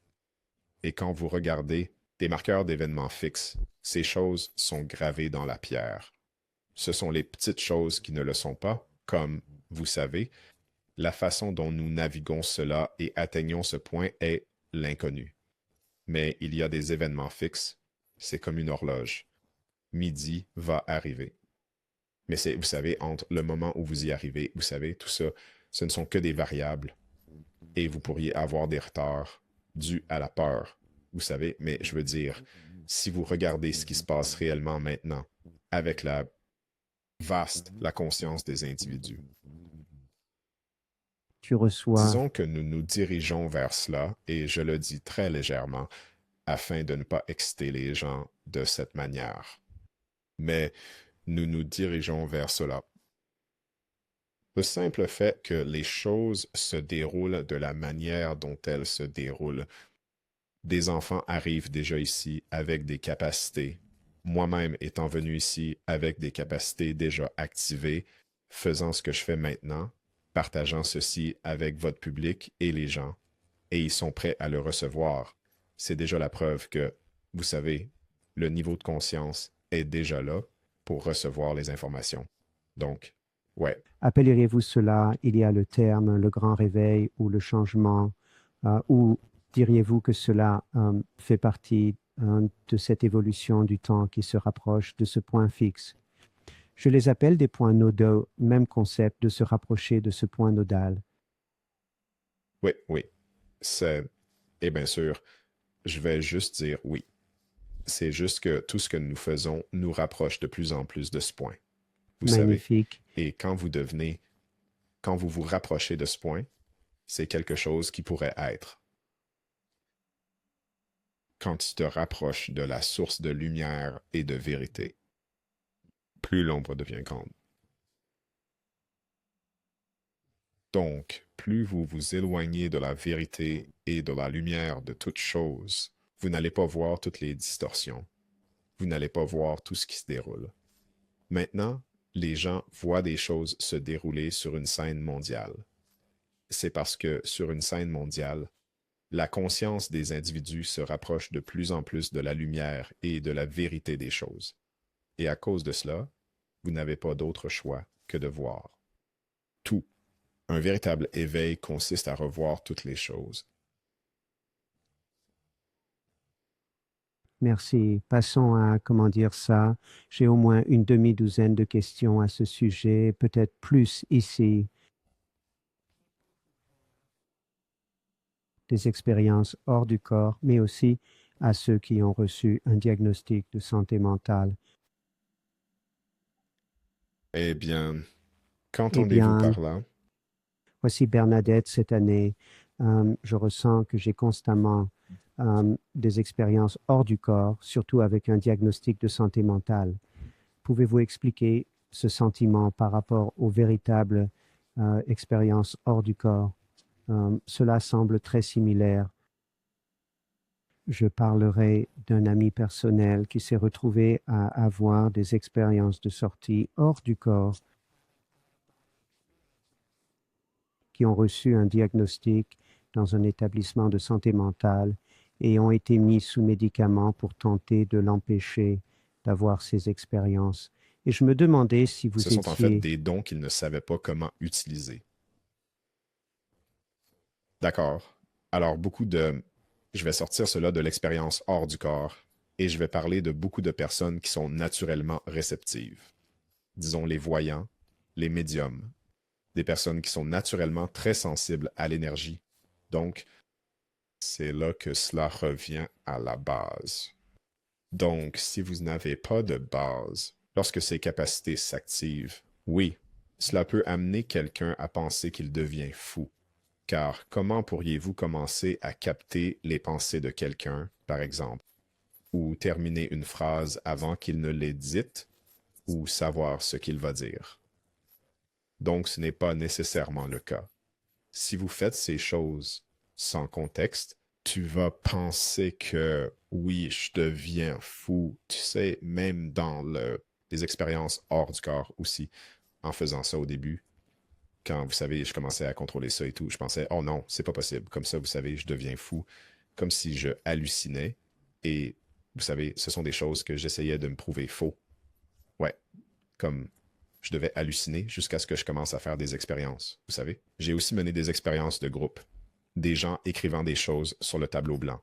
Et quand vous regardez des marqueurs d'événements fixes, ces choses sont gravées dans la pierre. Ce sont les petites choses qui ne le sont pas, comme, vous savez, la façon dont nous naviguons cela et atteignons ce point est l'inconnu. Mais il y a des événements fixes. C'est comme une horloge. Midi va arriver. Mais c'est, vous savez, entre le moment où vous y arrivez, vous savez, tout ça, ce ne sont que des variables. Et vous pourriez avoir des retards dus à la peur. Vous savez, mais je veux dire, si vous regardez ce qui se passe réellement maintenant, avec la conscience des individus, Tu reçois... disons que nous nous dirigeons vers cela, et je le dis très légèrement, afin de ne pas exciter les gens de cette manière. Mais nous nous dirigeons vers cela. Le simple fait que les choses se déroulent de la manière dont elles se déroulent. Des enfants arrivent déjà ici avec des capacités. Moi-même étant venu ici avec des capacités déjà activées, faisant ce que je fais maintenant, partageant ceci avec votre public et les gens, et ils sont prêts à le recevoir. C'est déjà la preuve que, vous savez, le niveau de conscience est déjà là pour recevoir les informations. Donc, ouais, Appelleriez-vous cela, il y a le terme, le grand réveil ou le changement, ou diriez-vous que cela fait partie de cette évolution du temps qui se rapproche de ce point fixe? Je les appelle des points nodaux, même concept de se rapprocher de ce point nodal. oui, oui. C'est, et bien sûr, je vais juste dire oui. C'est juste que tout ce que nous faisons nous rapproche de plus en plus de ce point. Vous savez, Magnifique. et quand vous vous rapprochez de ce point, c'est quelque chose qui pourrait être. Quand tu te rapproches de la source de lumière et de vérité, plus l'ombre devient grande. Donc, plus vous vous éloignez de la vérité et de la lumière de toute chose, vous n'allez pas voir toutes les distorsions. Vous n'allez pas voir tout ce qui se déroule. Maintenant, les gens voient des choses se dérouler sur une scène mondiale. C'est parce que sur une scène mondiale, la conscience des individus se rapproche de plus en plus de la lumière et de la vérité des choses. Et à cause de cela, vous n'avez pas d'autre choix que de voir tout. Un véritable éveil consiste à revoir toutes les choses. Merci. Passons à, comment dire ça, j'ai au moins une demi-douzaine de questions à ce sujet, peut-être plus ici. Des expériences hors du corps, mais aussi à ceux qui ont reçu un diagnostic de santé mentale. Eh bien, Eh qu'entendez-vous bien, par là? voici Bernadette cette année. Je ressens que j'ai constamment des expériences hors du corps, surtout avec un diagnostic de santé mentale. Pouvez-vous expliquer ce sentiment par rapport aux véritables expériences hors du corps? Cela semble très similaire. Je parlerai d'un ami personnel qui s'est retrouvé à avoir des expériences de sortie hors du corps, qui ont reçu un diagnostic dans un établissement de santé mentale et ont été mis sous médicaments pour tenter de l'empêcher d'avoir ces expériences. Et je me demandais si vous Ce sont en fait étiez... des dons qu'ils ne savaient pas comment utiliser. D'accord. Alors, je vais sortir cela de l'expérience hors du corps et je vais parler de beaucoup de personnes qui sont naturellement réceptives. Disons les voyants, les médiums, des personnes qui sont naturellement très sensibles à l'énergie. Donc, c'est là que cela revient à la base. Donc, si vous n'avez pas de base, lorsque ces capacités s'activent, oui, cela peut amener quelqu'un à penser qu'il devient fou. Car comment pourriez-vous commencer à capter les pensées de quelqu'un, par exemple, ou terminer une phrase avant qu'il ne l'ait dite, ou savoir ce qu'il va dire? Donc, ce n'est pas nécessairement le cas. Si vous faites ces choses sans contexte, tu vas penser que oui, je deviens fou. Tu sais, même dans les expériences hors du corps aussi, en faisant ça au début, quand vous savez, je commençais à contrôler ça et tout, je pensais, oh non, c'est pas possible. Comme ça, vous savez, je deviens fou. Comme si je hallucinais. Et vous savez, ce sont des choses que j'essayais de me prouver faux. Ouais, comme je devais halluciner jusqu'à ce que je commence à faire des expériences, vous savez. J'ai aussi mené des expériences de groupe, des gens écrivant des choses sur le tableau blanc.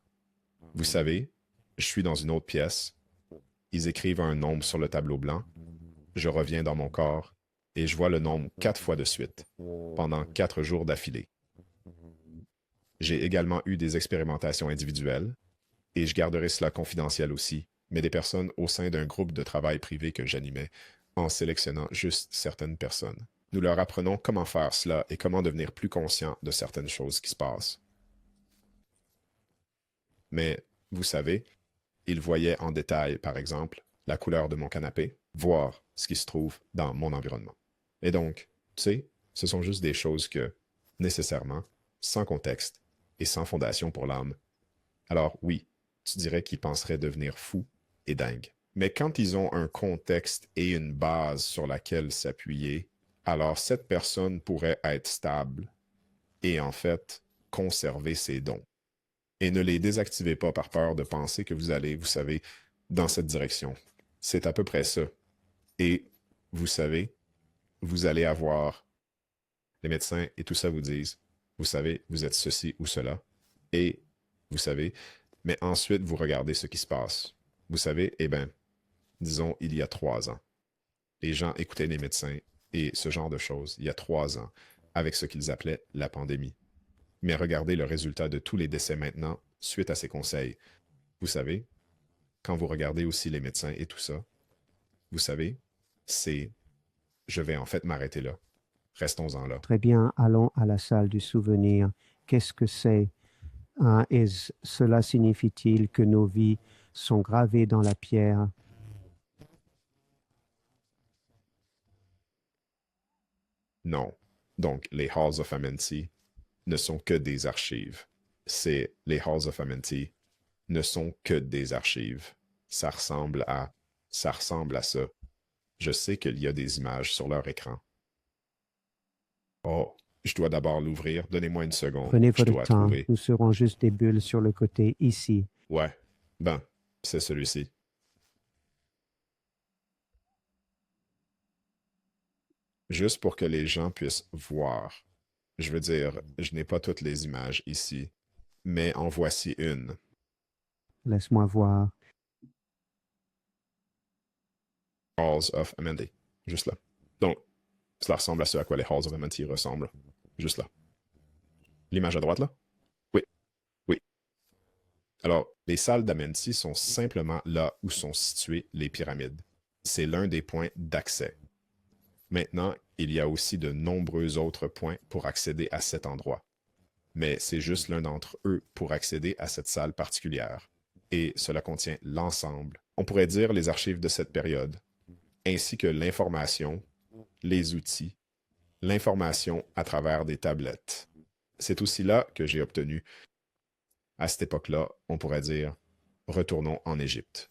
Vous savez, je suis dans une autre pièce, ils écrivent un nombre sur le tableau blanc, je reviens dans mon corps et je vois le nombre 4 fois de suite, pendant 4 jours d'affilée. J'ai également eu des expérimentations individuelles, et je garderai cela confidentiel aussi, mais des personnes au sein d'un groupe de travail privé que j'animais, en sélectionnant juste certaines personnes. Nous leur apprenons comment faire cela et comment devenir plus conscients de certaines choses qui se passent. Mais, vous savez, ils voyaient en détail, par exemple, la couleur de mon canapé, voir ce qui se trouve dans mon environnement. Et donc, tu sais, ce sont juste des choses que, nécessairement, sans contexte et sans fondation pour l'âme. Alors oui, tu dirais qu'ils penseraient devenir fous et dingues. Mais quand ils ont un contexte et une base sur laquelle s'appuyer, alors cette personne pourrait être stable et en fait conserver ses dons. Et ne les désactivez pas par peur de penser que vous allez, vous savez, dans cette direction. C'est à peu près ça. Et vous savez, vous allez avoir les médecins et tout ça vous disent, vous savez, vous êtes ceci ou cela. Et vous savez, mais ensuite vous regardez ce qui se passe. Vous savez, eh bien, disons, il y a 3 ans. Les gens écoutaient les médecins et ce genre de choses, il y a 3 ans, avec ce qu'ils appelaient la pandémie. Mais regardez le résultat de tous les décès maintenant suite à ces conseils. Vous savez, quand vous regardez aussi les médecins et tout ça, vous savez, c'est... Je vais en fait m'arrêter là. Restons-en là. Très bien, allons à la salle du souvenir. Qu'est-ce que c'est? Et cela signifie-t-il que nos vies sont gravées dans la pierre? Non. Donc, les Halls of Amity ne sont que des archives. Les Halls of Amity ne sont que des archives. Ça ressemble à ça. Je sais qu'il y a des images sur leur écran. Oh, je dois d'abord l'ouvrir. Donnez-moi une seconde. Prenez Je votre dois temps, trouver. nous serons juste des bulles sur le côté ici. Ouais. Ben, c'est celui-ci. Juste pour que les gens puissent voir. Je veux dire, je n'ai pas toutes les images ici, mais en voici une. Laisse-moi voir. Halls of Amity. Juste là. Donc, cela ressemble à ce à quoi les Halls of Amity ressemblent. Juste là. L'image à droite, là? Oui, oui. Alors, les salles d'Amity sont simplement là où sont situées les pyramides. C'est l'un des points d'accès. Maintenant, il y a aussi de nombreux autres points pour accéder à cet endroit. mais c'est juste l'un d'entre eux pour accéder à cette salle particulière. Et cela contient l'ensemble, on pourrait dire les archives de cette période, ainsi que l'information, les outils, l'information à travers des tablettes. C'est aussi là que j'ai obtenu, à cette époque-là, on pourrait dire, retournons en Égypte.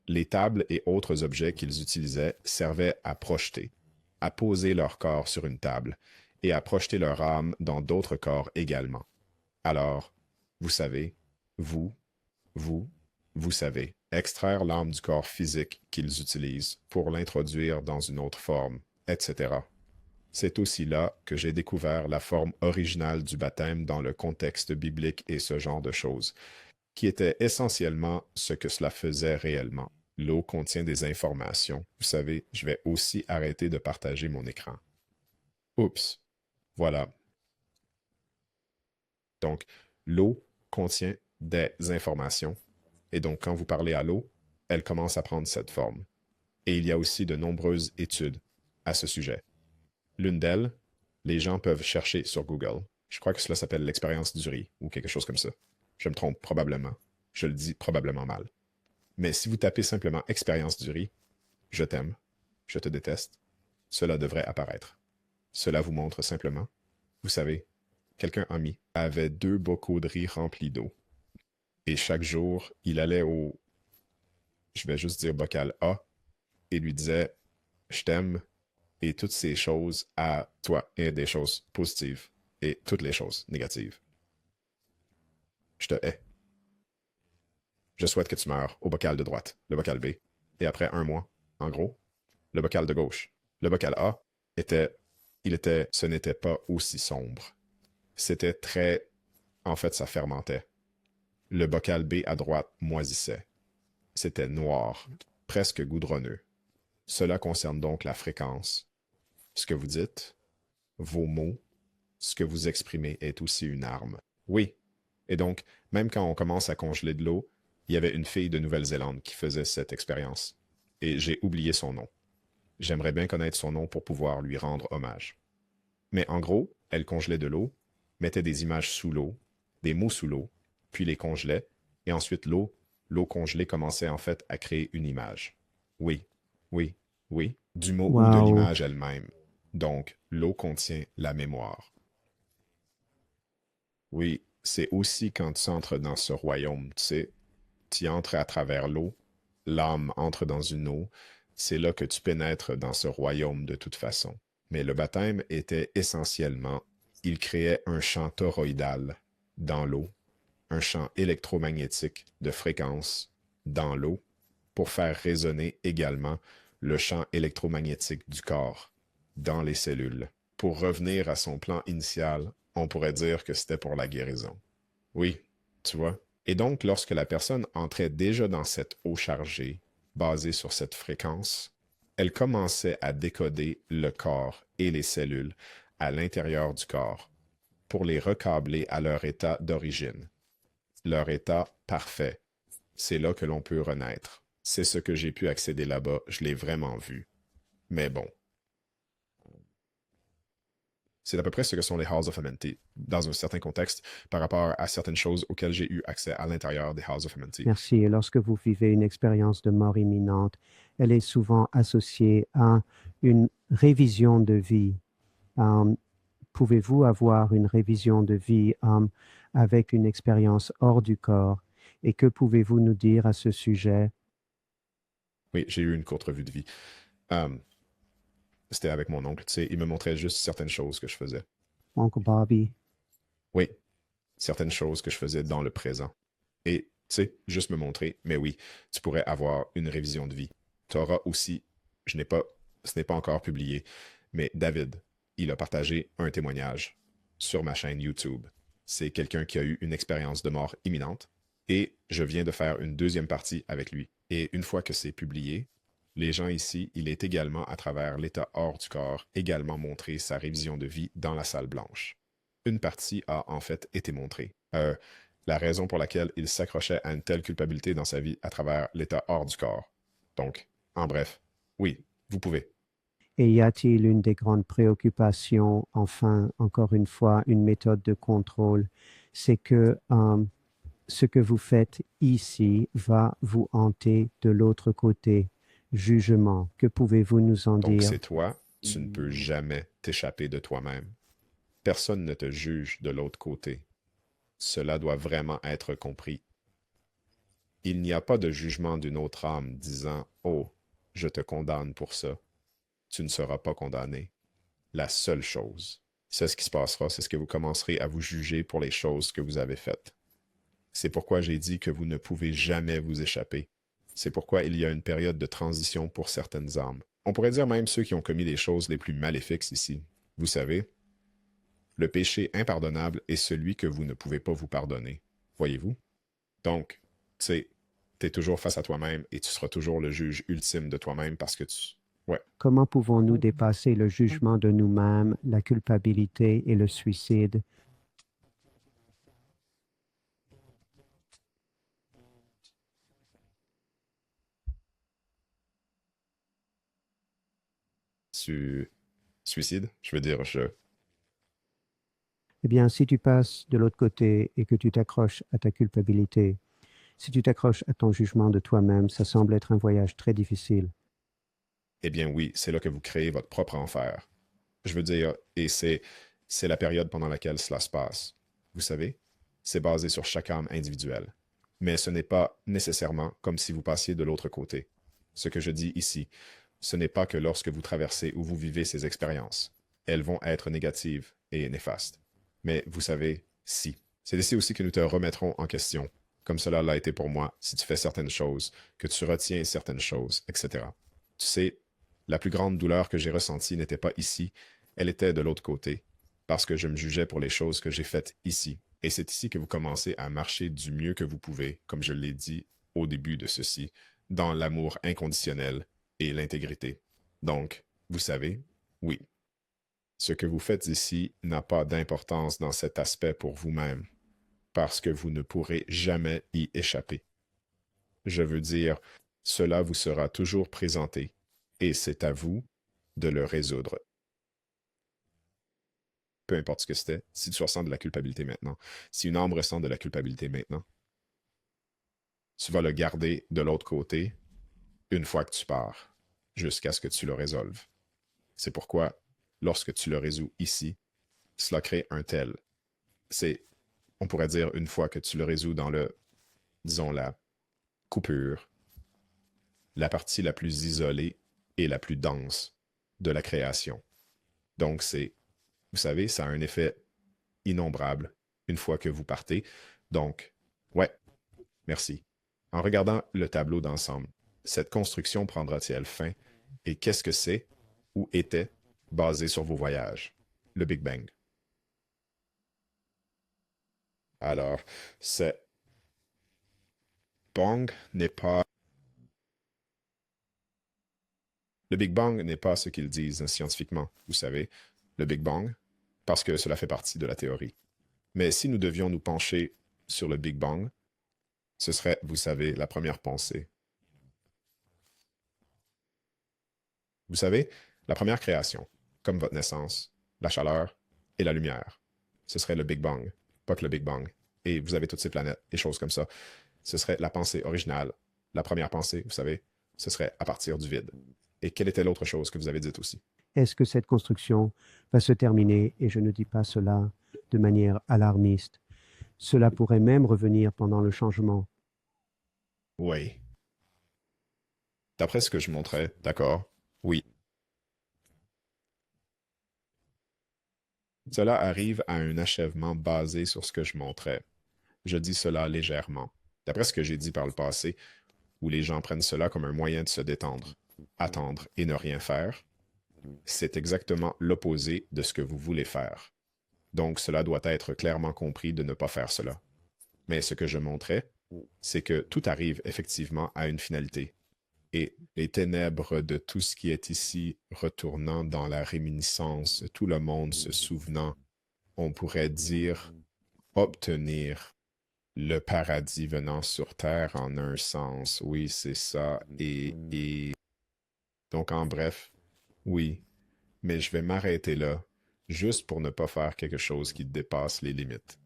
Les tables et autres objets qu'ils utilisaient servaient à projeter, à poser leur corps sur une table et à projeter leur âme dans d'autres corps également. Alors, vous savez, vous, vous savez, extraire l'âme du corps physique qu'ils utilisent pour l'introduire dans une autre forme, etc. C'est aussi là que j'ai découvert la forme originale du baptême dans le contexte biblique et ce genre de choses, qui était essentiellement ce que cela faisait réellement. L'eau contient des informations. Vous savez, je vais aussi arrêter de partager mon écran. Oups. Voilà. Donc, l'eau contient des informations. Et donc, quand vous parlez à l'eau, elle commence à prendre cette forme. Et il y a aussi de nombreuses études à ce sujet. L'une d'elles, les gens peuvent chercher sur Google. Je crois que cela s'appelle l'expérience du riz ou quelque chose comme ça. Je me trompe probablement. Je le dis probablement mal. Mais si vous tapez simplement expérience du riz, je t'aime, je te déteste, cela devrait apparaître. Cela vous montre simplement, vous savez, quelqu'un ami avait 2 bocaux de riz remplis d'eau. Et chaque jour, il allait au, je vais juste dire bocal A, et lui disait, je t'aime, et toutes ces choses à toi, et des choses positives, et toutes les choses négatives. Je te hais. Je souhaite que tu meurs au bocal de droite, le bocal B, et après 1 mois, en gros, le bocal de gauche. Le bocal A ce n'était pas aussi sombre. C'était très, en fait, ça fermentait. Le bocal B à droite moisissait. C'était noir, presque goudronneux. Cela concerne donc la fréquence. Ce que vous dites, vos mots, ce que vous exprimez est aussi une arme. Oui. Et donc, même quand on commence à congeler de l'eau, il y avait une fille de Nouvelle-Zélande qui faisait cette expérience. Et j'ai oublié son nom. J'aimerais bien connaître son nom pour pouvoir lui rendre hommage. Mais en gros, elle congelait de l'eau, mettait des images sous l'eau, des mots sous l'eau, puis les congelait, et ensuite l'eau congelée commençait en fait à créer une image. Oui, oui, oui, du mot ou de Wow. l'image elle-même. Donc, l'eau contient la mémoire. Oui, c'est aussi quand tu entres dans ce royaume, tu sais, tu entres à travers l'eau, l'âme entre dans une eau, c'est là que tu pénètres dans ce royaume de toute façon. Mais le baptême était essentiellement, il créait un champ toroïdal dans l'eau, un champ électromagnétique de fréquence dans l'eau, pour faire résonner également le champ électromagnétique du corps dans les cellules. Pour revenir à son plan initial, on pourrait dire que c'était pour la guérison. Oui, tu vois. Et donc, lorsque la personne entrait déjà dans cette eau chargée, basée sur cette fréquence, elle commençait à décoder le corps et les cellules à l'intérieur du corps pour les recabler à leur état d'origine, leur état parfait. C'est là que l'on peut renaître. C'est ce que j'ai pu accéder là-bas, je l'ai vraiment vu. Mais bon, c'est à peu près ce que sont les Halls of Amenti, dans un certain contexte, par rapport à certaines choses auxquelles j'ai eu accès à l'intérieur des Halls of Amenti. Merci. Et lorsque vous vivez une expérience de mort imminente, elle est souvent associée à une révision de vie. Pouvez-vous avoir une révision de vie avec une expérience hors du corps? Et que pouvez-vous nous dire à ce sujet? Oui, j'ai eu une courte revue de vie. C'était avec mon oncle, tu sais, il me montrait juste certaines choses que je faisais. Uncle Bobby. Oui, certaines choses que je faisais dans le présent. Et, tu sais, juste me montrer, mais oui, tu pourrais avoir une révision de vie. Tu auras aussi, ce n'est pas encore publié, mais David, il a partagé un témoignage sur ma chaîne YouTube. C'est quelqu'un qui a eu une expérience de mort imminente et je viens de faire une deuxième partie avec lui. Et une fois que c'est publié, les gens ici, il est également, à travers l'état hors du corps, également montré sa révision de vie dans la salle blanche. Une partie a en fait été montrée. La raison pour laquelle il s'accrochait à une telle culpabilité dans sa vie à travers l'état hors du corps. Donc, en bref, oui, vous pouvez. Et y a-t-il une des grandes préoccupations, enfin, encore une fois, une méthode de contrôle, c'est que ce que vous faites ici va vous hanter de l'autre côté. Jugement. Que pouvez-vous nous en Donc dire? c'est toi, tu ne peux jamais t'échapper de toi-même. Personne ne te juge de l'autre côté. Cela doit vraiment être compris. Il n'y a pas de jugement d'une autre âme disant Oh, je te condamne pour ça. Tu ne seras pas condamné. La seule chose, c'est ce qui se passera, c'est ce que vous commencerez à vous juger pour les choses que vous avez faites. C'est pourquoi j'ai dit que vous ne pouvez jamais vous échapper. C'est pourquoi il y a une période de transition pour certaines âmes. On pourrait dire même ceux qui ont commis les choses les plus maléfiques ici. Vous savez, le péché impardonnable est celui que vous ne pouvez pas vous pardonner. Voyez-vous? Donc, tu sais, tu es toujours face à toi-même et tu seras toujours le juge ultime de toi-même parce que tu... Ouais. Comment pouvons-nous dépasser le jugement de nous-mêmes, la culpabilité et le suicide? Tu suicides, je veux dire, Eh bien, si tu passes de l'autre côté et que tu t'accroches à ta culpabilité, si tu t'accroches à ton jugement de toi-même, ça semble être un voyage très difficile. Eh bien oui, c'est là que vous créez votre propre enfer. Je veux dire, et c'est la période pendant laquelle cela se passe. Vous savez, c'est basé sur chaque âme individuelle. Mais ce n'est pas nécessairement comme si vous passiez de l'autre côté. Ce que je dis ici, ce n'est pas que lorsque vous traversez ou vous vivez ces expériences, elles vont être négatives et néfastes. Mais vous savez, si. C'est ici aussi que nous te remettrons en question, comme cela l'a été pour moi, si tu fais certaines choses, que tu retiens certaines choses, etc. Tu sais, la plus grande douleur que j'ai ressentie n'était pas ici, elle était de l'autre côté, parce que je me jugeais pour les choses que j'ai faites ici. Et c'est ici que vous commencez à marcher du mieux que vous pouvez, comme je l'ai dit au début de ceci, dans l'amour inconditionnel et l'intégrité. Donc, vous savez, oui, ce que vous faites ici n'a pas d'importance dans cet aspect pour vous-même, parce que vous ne pourrez jamais y échapper. Je veux dire, cela vous sera toujours présenté, et c'est à vous de le résoudre. Peu importe ce que c'était, si tu ressens de la culpabilité maintenant, si une âme ressent de la culpabilité maintenant, tu vas le garder de l'autre côté une fois que tu pars, jusqu'à ce que tu le résolves. C'est pourquoi, lorsque tu le résous ici, cela crée un tel. C'est, on pourrait dire, une fois que tu le résous dans le, disons, la coupure, la partie la plus isolée et la plus dense de la création. Donc, c'est, vous savez, ça a un effet innombrable une fois que vous partez. Donc, ouais, merci. En regardant le tableau d'ensemble, cette construction prendra-t-elle fin et qu'est-ce que c'est ou était basé sur vos voyages? Le Big Bang. Alors, c'est Bang n'est pas... Le Big Bang n'est pas ce qu'ils disent scientifiquement, vous savez, le Big Bang, parce que cela fait partie de la théorie. Mais si nous devions nous pencher sur le Big Bang, ce serait, vous savez, la première pensée. Vous savez, la première création, comme votre naissance, la chaleur et la lumière, ce serait le Big Bang, pas que le Big Bang. Et vous avez toutes ces planètes et choses comme ça. Ce serait la pensée originale. La première pensée, vous savez, ce serait à partir du vide. Et quelle était l'autre chose que vous avez dite aussi? Est-ce que cette construction va se terminer, et je ne dis pas cela de manière alarmiste, cela pourrait même revenir pendant le changement. Oui. D'après ce que je montrais, d'accord? Oui. Cela arrive à un achèvement basé sur ce que je montrais. Je dis cela légèrement. D'après ce que j'ai dit par le passé, où les gens prennent cela comme un moyen de se détendre, attendre et ne rien faire, c'est exactement l'opposé de ce que vous voulez faire. Donc cela doit être clairement compris de ne pas faire cela. Mais ce que je montrais, c'est que tout arrive effectivement à une finalité. Et les ténèbres de tout ce qui est ici retournant dans la réminiscence, tout le monde se souvenant, on pourrait dire obtenir le paradis venant sur terre en un sens. Oui, c'est ça. Et donc, en bref, oui, mais je vais m'arrêter là, juste pour ne pas faire quelque chose qui dépasse les limites.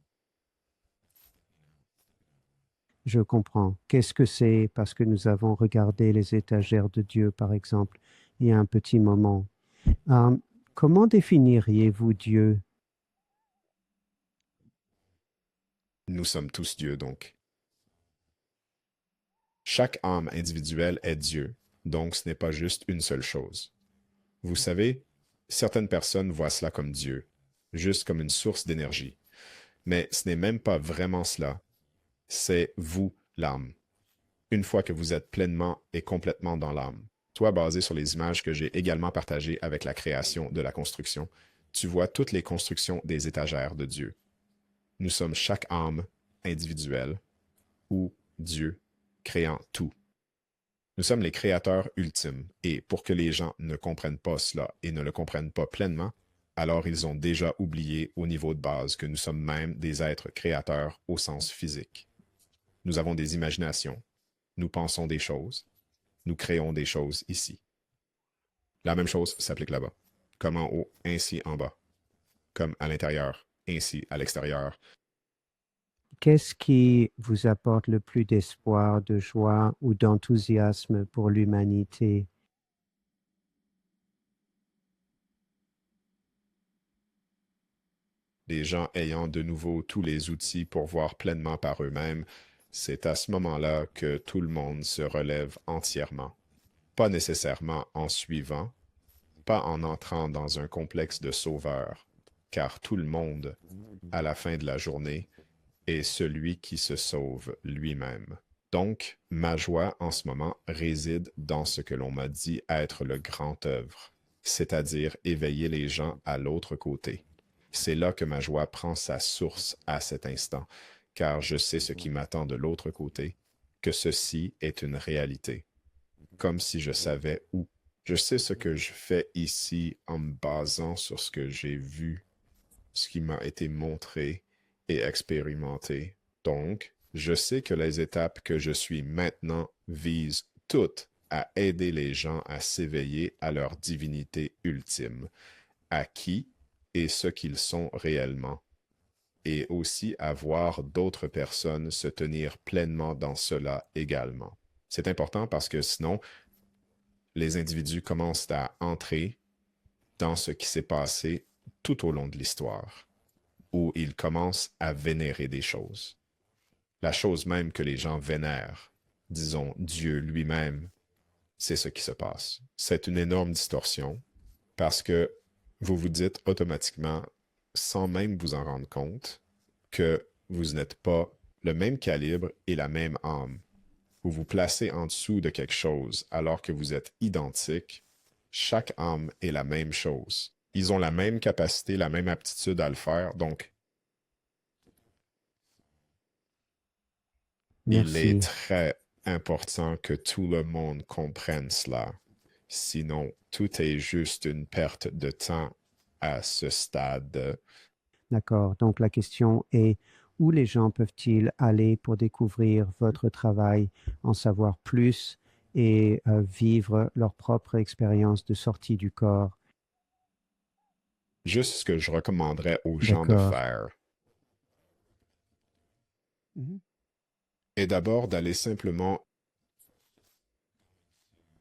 Je comprends. Qu'est-ce que c'est? Parce que nous avons regardé les étagères de Dieu, par exemple, il y a un petit moment. Euh, Comment définiriez-vous Dieu? Nous sommes tous Dieu, donc. Chaque âme individuelle est Dieu, donc ce n'est pas juste une seule chose. Vous savez, certaines personnes voient cela comme Dieu, juste comme une source d'énergie. Mais ce n'est même pas vraiment cela. C'est vous, l'âme. Une fois que vous êtes pleinement et complètement dans l'âme, toi basé sur les images que j'ai également partagées avec la création de la construction, tu vois toutes les constructions des étagères de Dieu. Nous sommes chaque âme individuelle ou Dieu créant tout. Nous sommes les créateurs ultimes, et pour que les gens ne comprennent pas cela et ne le comprennent pas pleinement, alors ils ont déjà oublié au niveau de base que nous sommes même des êtres créateurs au sens physique. Nous avons des imaginations, nous pensons des choses, nous créons des choses ici. La même chose s'applique là-bas, comme en haut, ainsi en bas, comme à l'intérieur, ainsi à l'extérieur. Qu'est-ce qui vous apporte le plus d'espoir, de joie ou d'enthousiasme pour l'humanité? Les gens ayant de nouveau tous les outils pour voir pleinement par eux-mêmes, c'est à ce moment-là que tout le monde se relève entièrement. Pas nécessairement en suivant, pas en entrant dans un complexe de sauveur, car tout le monde, à la fin de la journée, est celui qui se sauve lui-même. Donc, ma joie en ce moment réside dans ce que l'on m'a dit être le grand œuvre, c'est-à-dire éveiller les gens à l'autre côté. C'est là que ma joie prend sa source à cet instant, car je sais ce qui m'attend de l'autre côté, que ceci est une réalité, comme si je savais où. Je sais ce que je fais ici en me basant sur ce que j'ai vu, ce qui m'a été montré et expérimenté. Donc, je sais que les étapes que je suis maintenant visent toutes à aider les gens à s'éveiller à leur divinité ultime, à qui et ce qu'ils sont réellement, et aussi à voir d'autres personnes se tenir pleinement dans cela également. C'est important parce que sinon, les individus commencent à entrer dans ce qui s'est passé tout au long de l'histoire, où ils commencent à vénérer des choses. La chose même que les gens vénèrent, disons Dieu lui-même, c'est ce qui se passe. C'est une énorme distorsion parce que vous vous dites automatiquement, sans même vous en rendre compte, que vous n'êtes pas le même calibre et la même âme. Vous vous placez en dessous de quelque chose alors que vous êtes identique. Chaque âme est la même chose. Ils ont la même capacité, la même aptitude à le faire, donc il est Merci. très important que tout le monde comprenne cela. Sinon, tout est juste une perte de temps à ce stade. D'accord. Donc la question est, où les gens peuvent-ils aller pour découvrir votre travail, en savoir plus et vivre leur propre expérience de sortie du corps? Juste ce que je recommanderais aux gens de D'accord. faire Mhm. est d'abord d'aller simplement,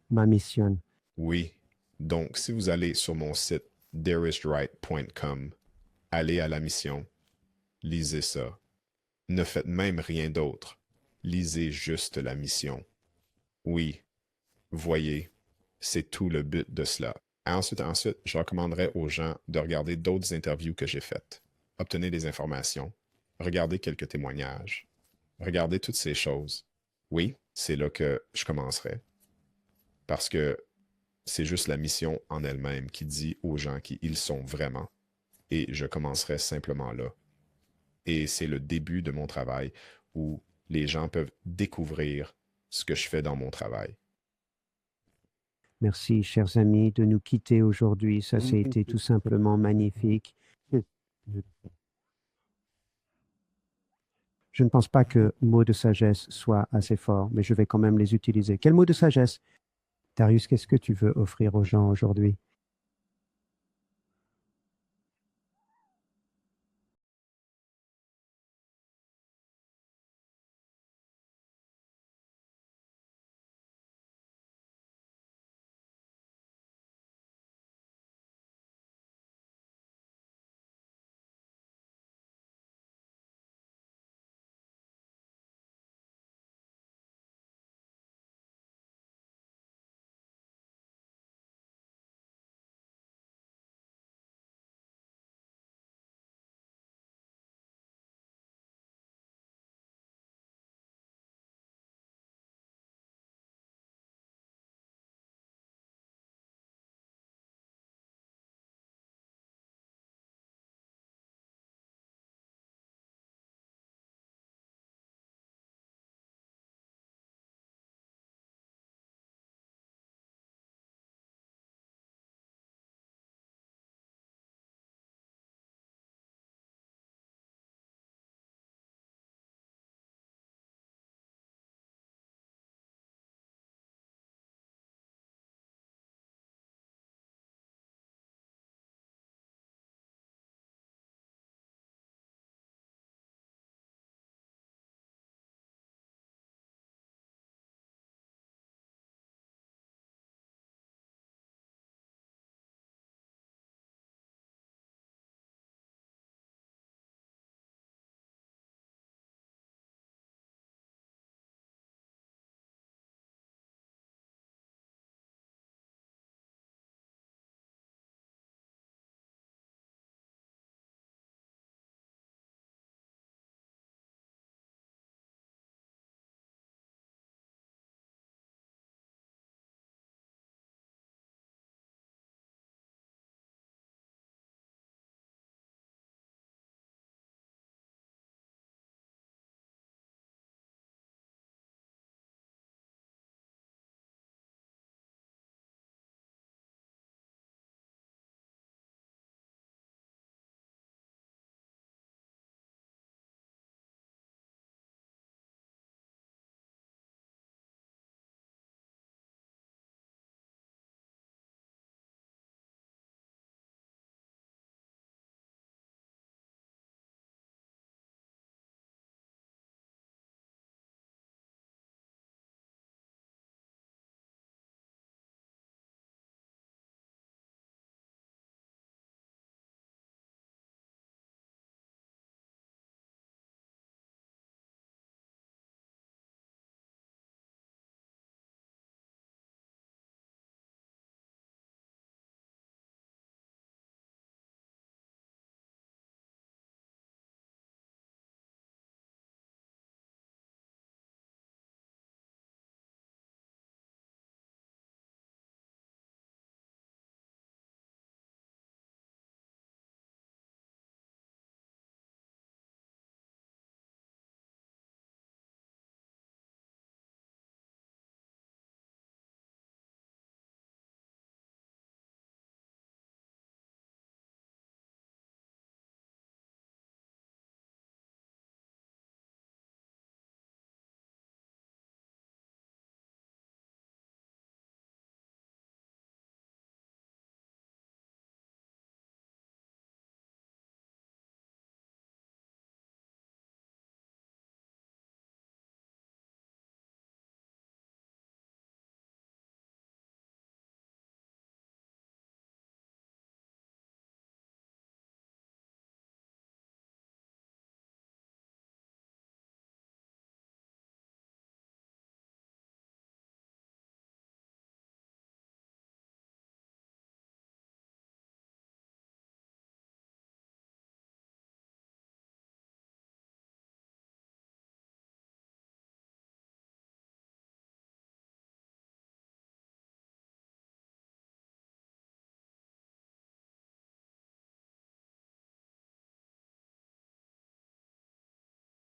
Ma mission. oui. Donc, si vous allez sur mon site thereisright.com, allez à la mission, lisez ça. Ne faites même rien d'autre. Lisez juste la mission. Oui, voyez, c'est tout le but de cela. Ensuite, je recommanderais aux gens de regarder d'autres interviews que j'ai faites. Obtenez des informations. Regardez quelques témoignages. Regardez toutes ces choses. Oui, c'est là que je commencerai. Parce que c'est juste la mission en elle-même qui dit aux gens qui ils sont vraiment. Et je commencerai simplement là. Et c'est le début de mon travail où les gens peuvent découvrir ce que je fais dans mon travail. Merci, chers amis, de nous quitter aujourd'hui. Ça, c'était tout simplement magnifique. Je ne pense pas que mots de sagesse soient assez forts, mais je vais quand même les utiliser. Quel mot de sagesse? Darius, qu'est-ce que tu veux offrir aux gens aujourd'hui?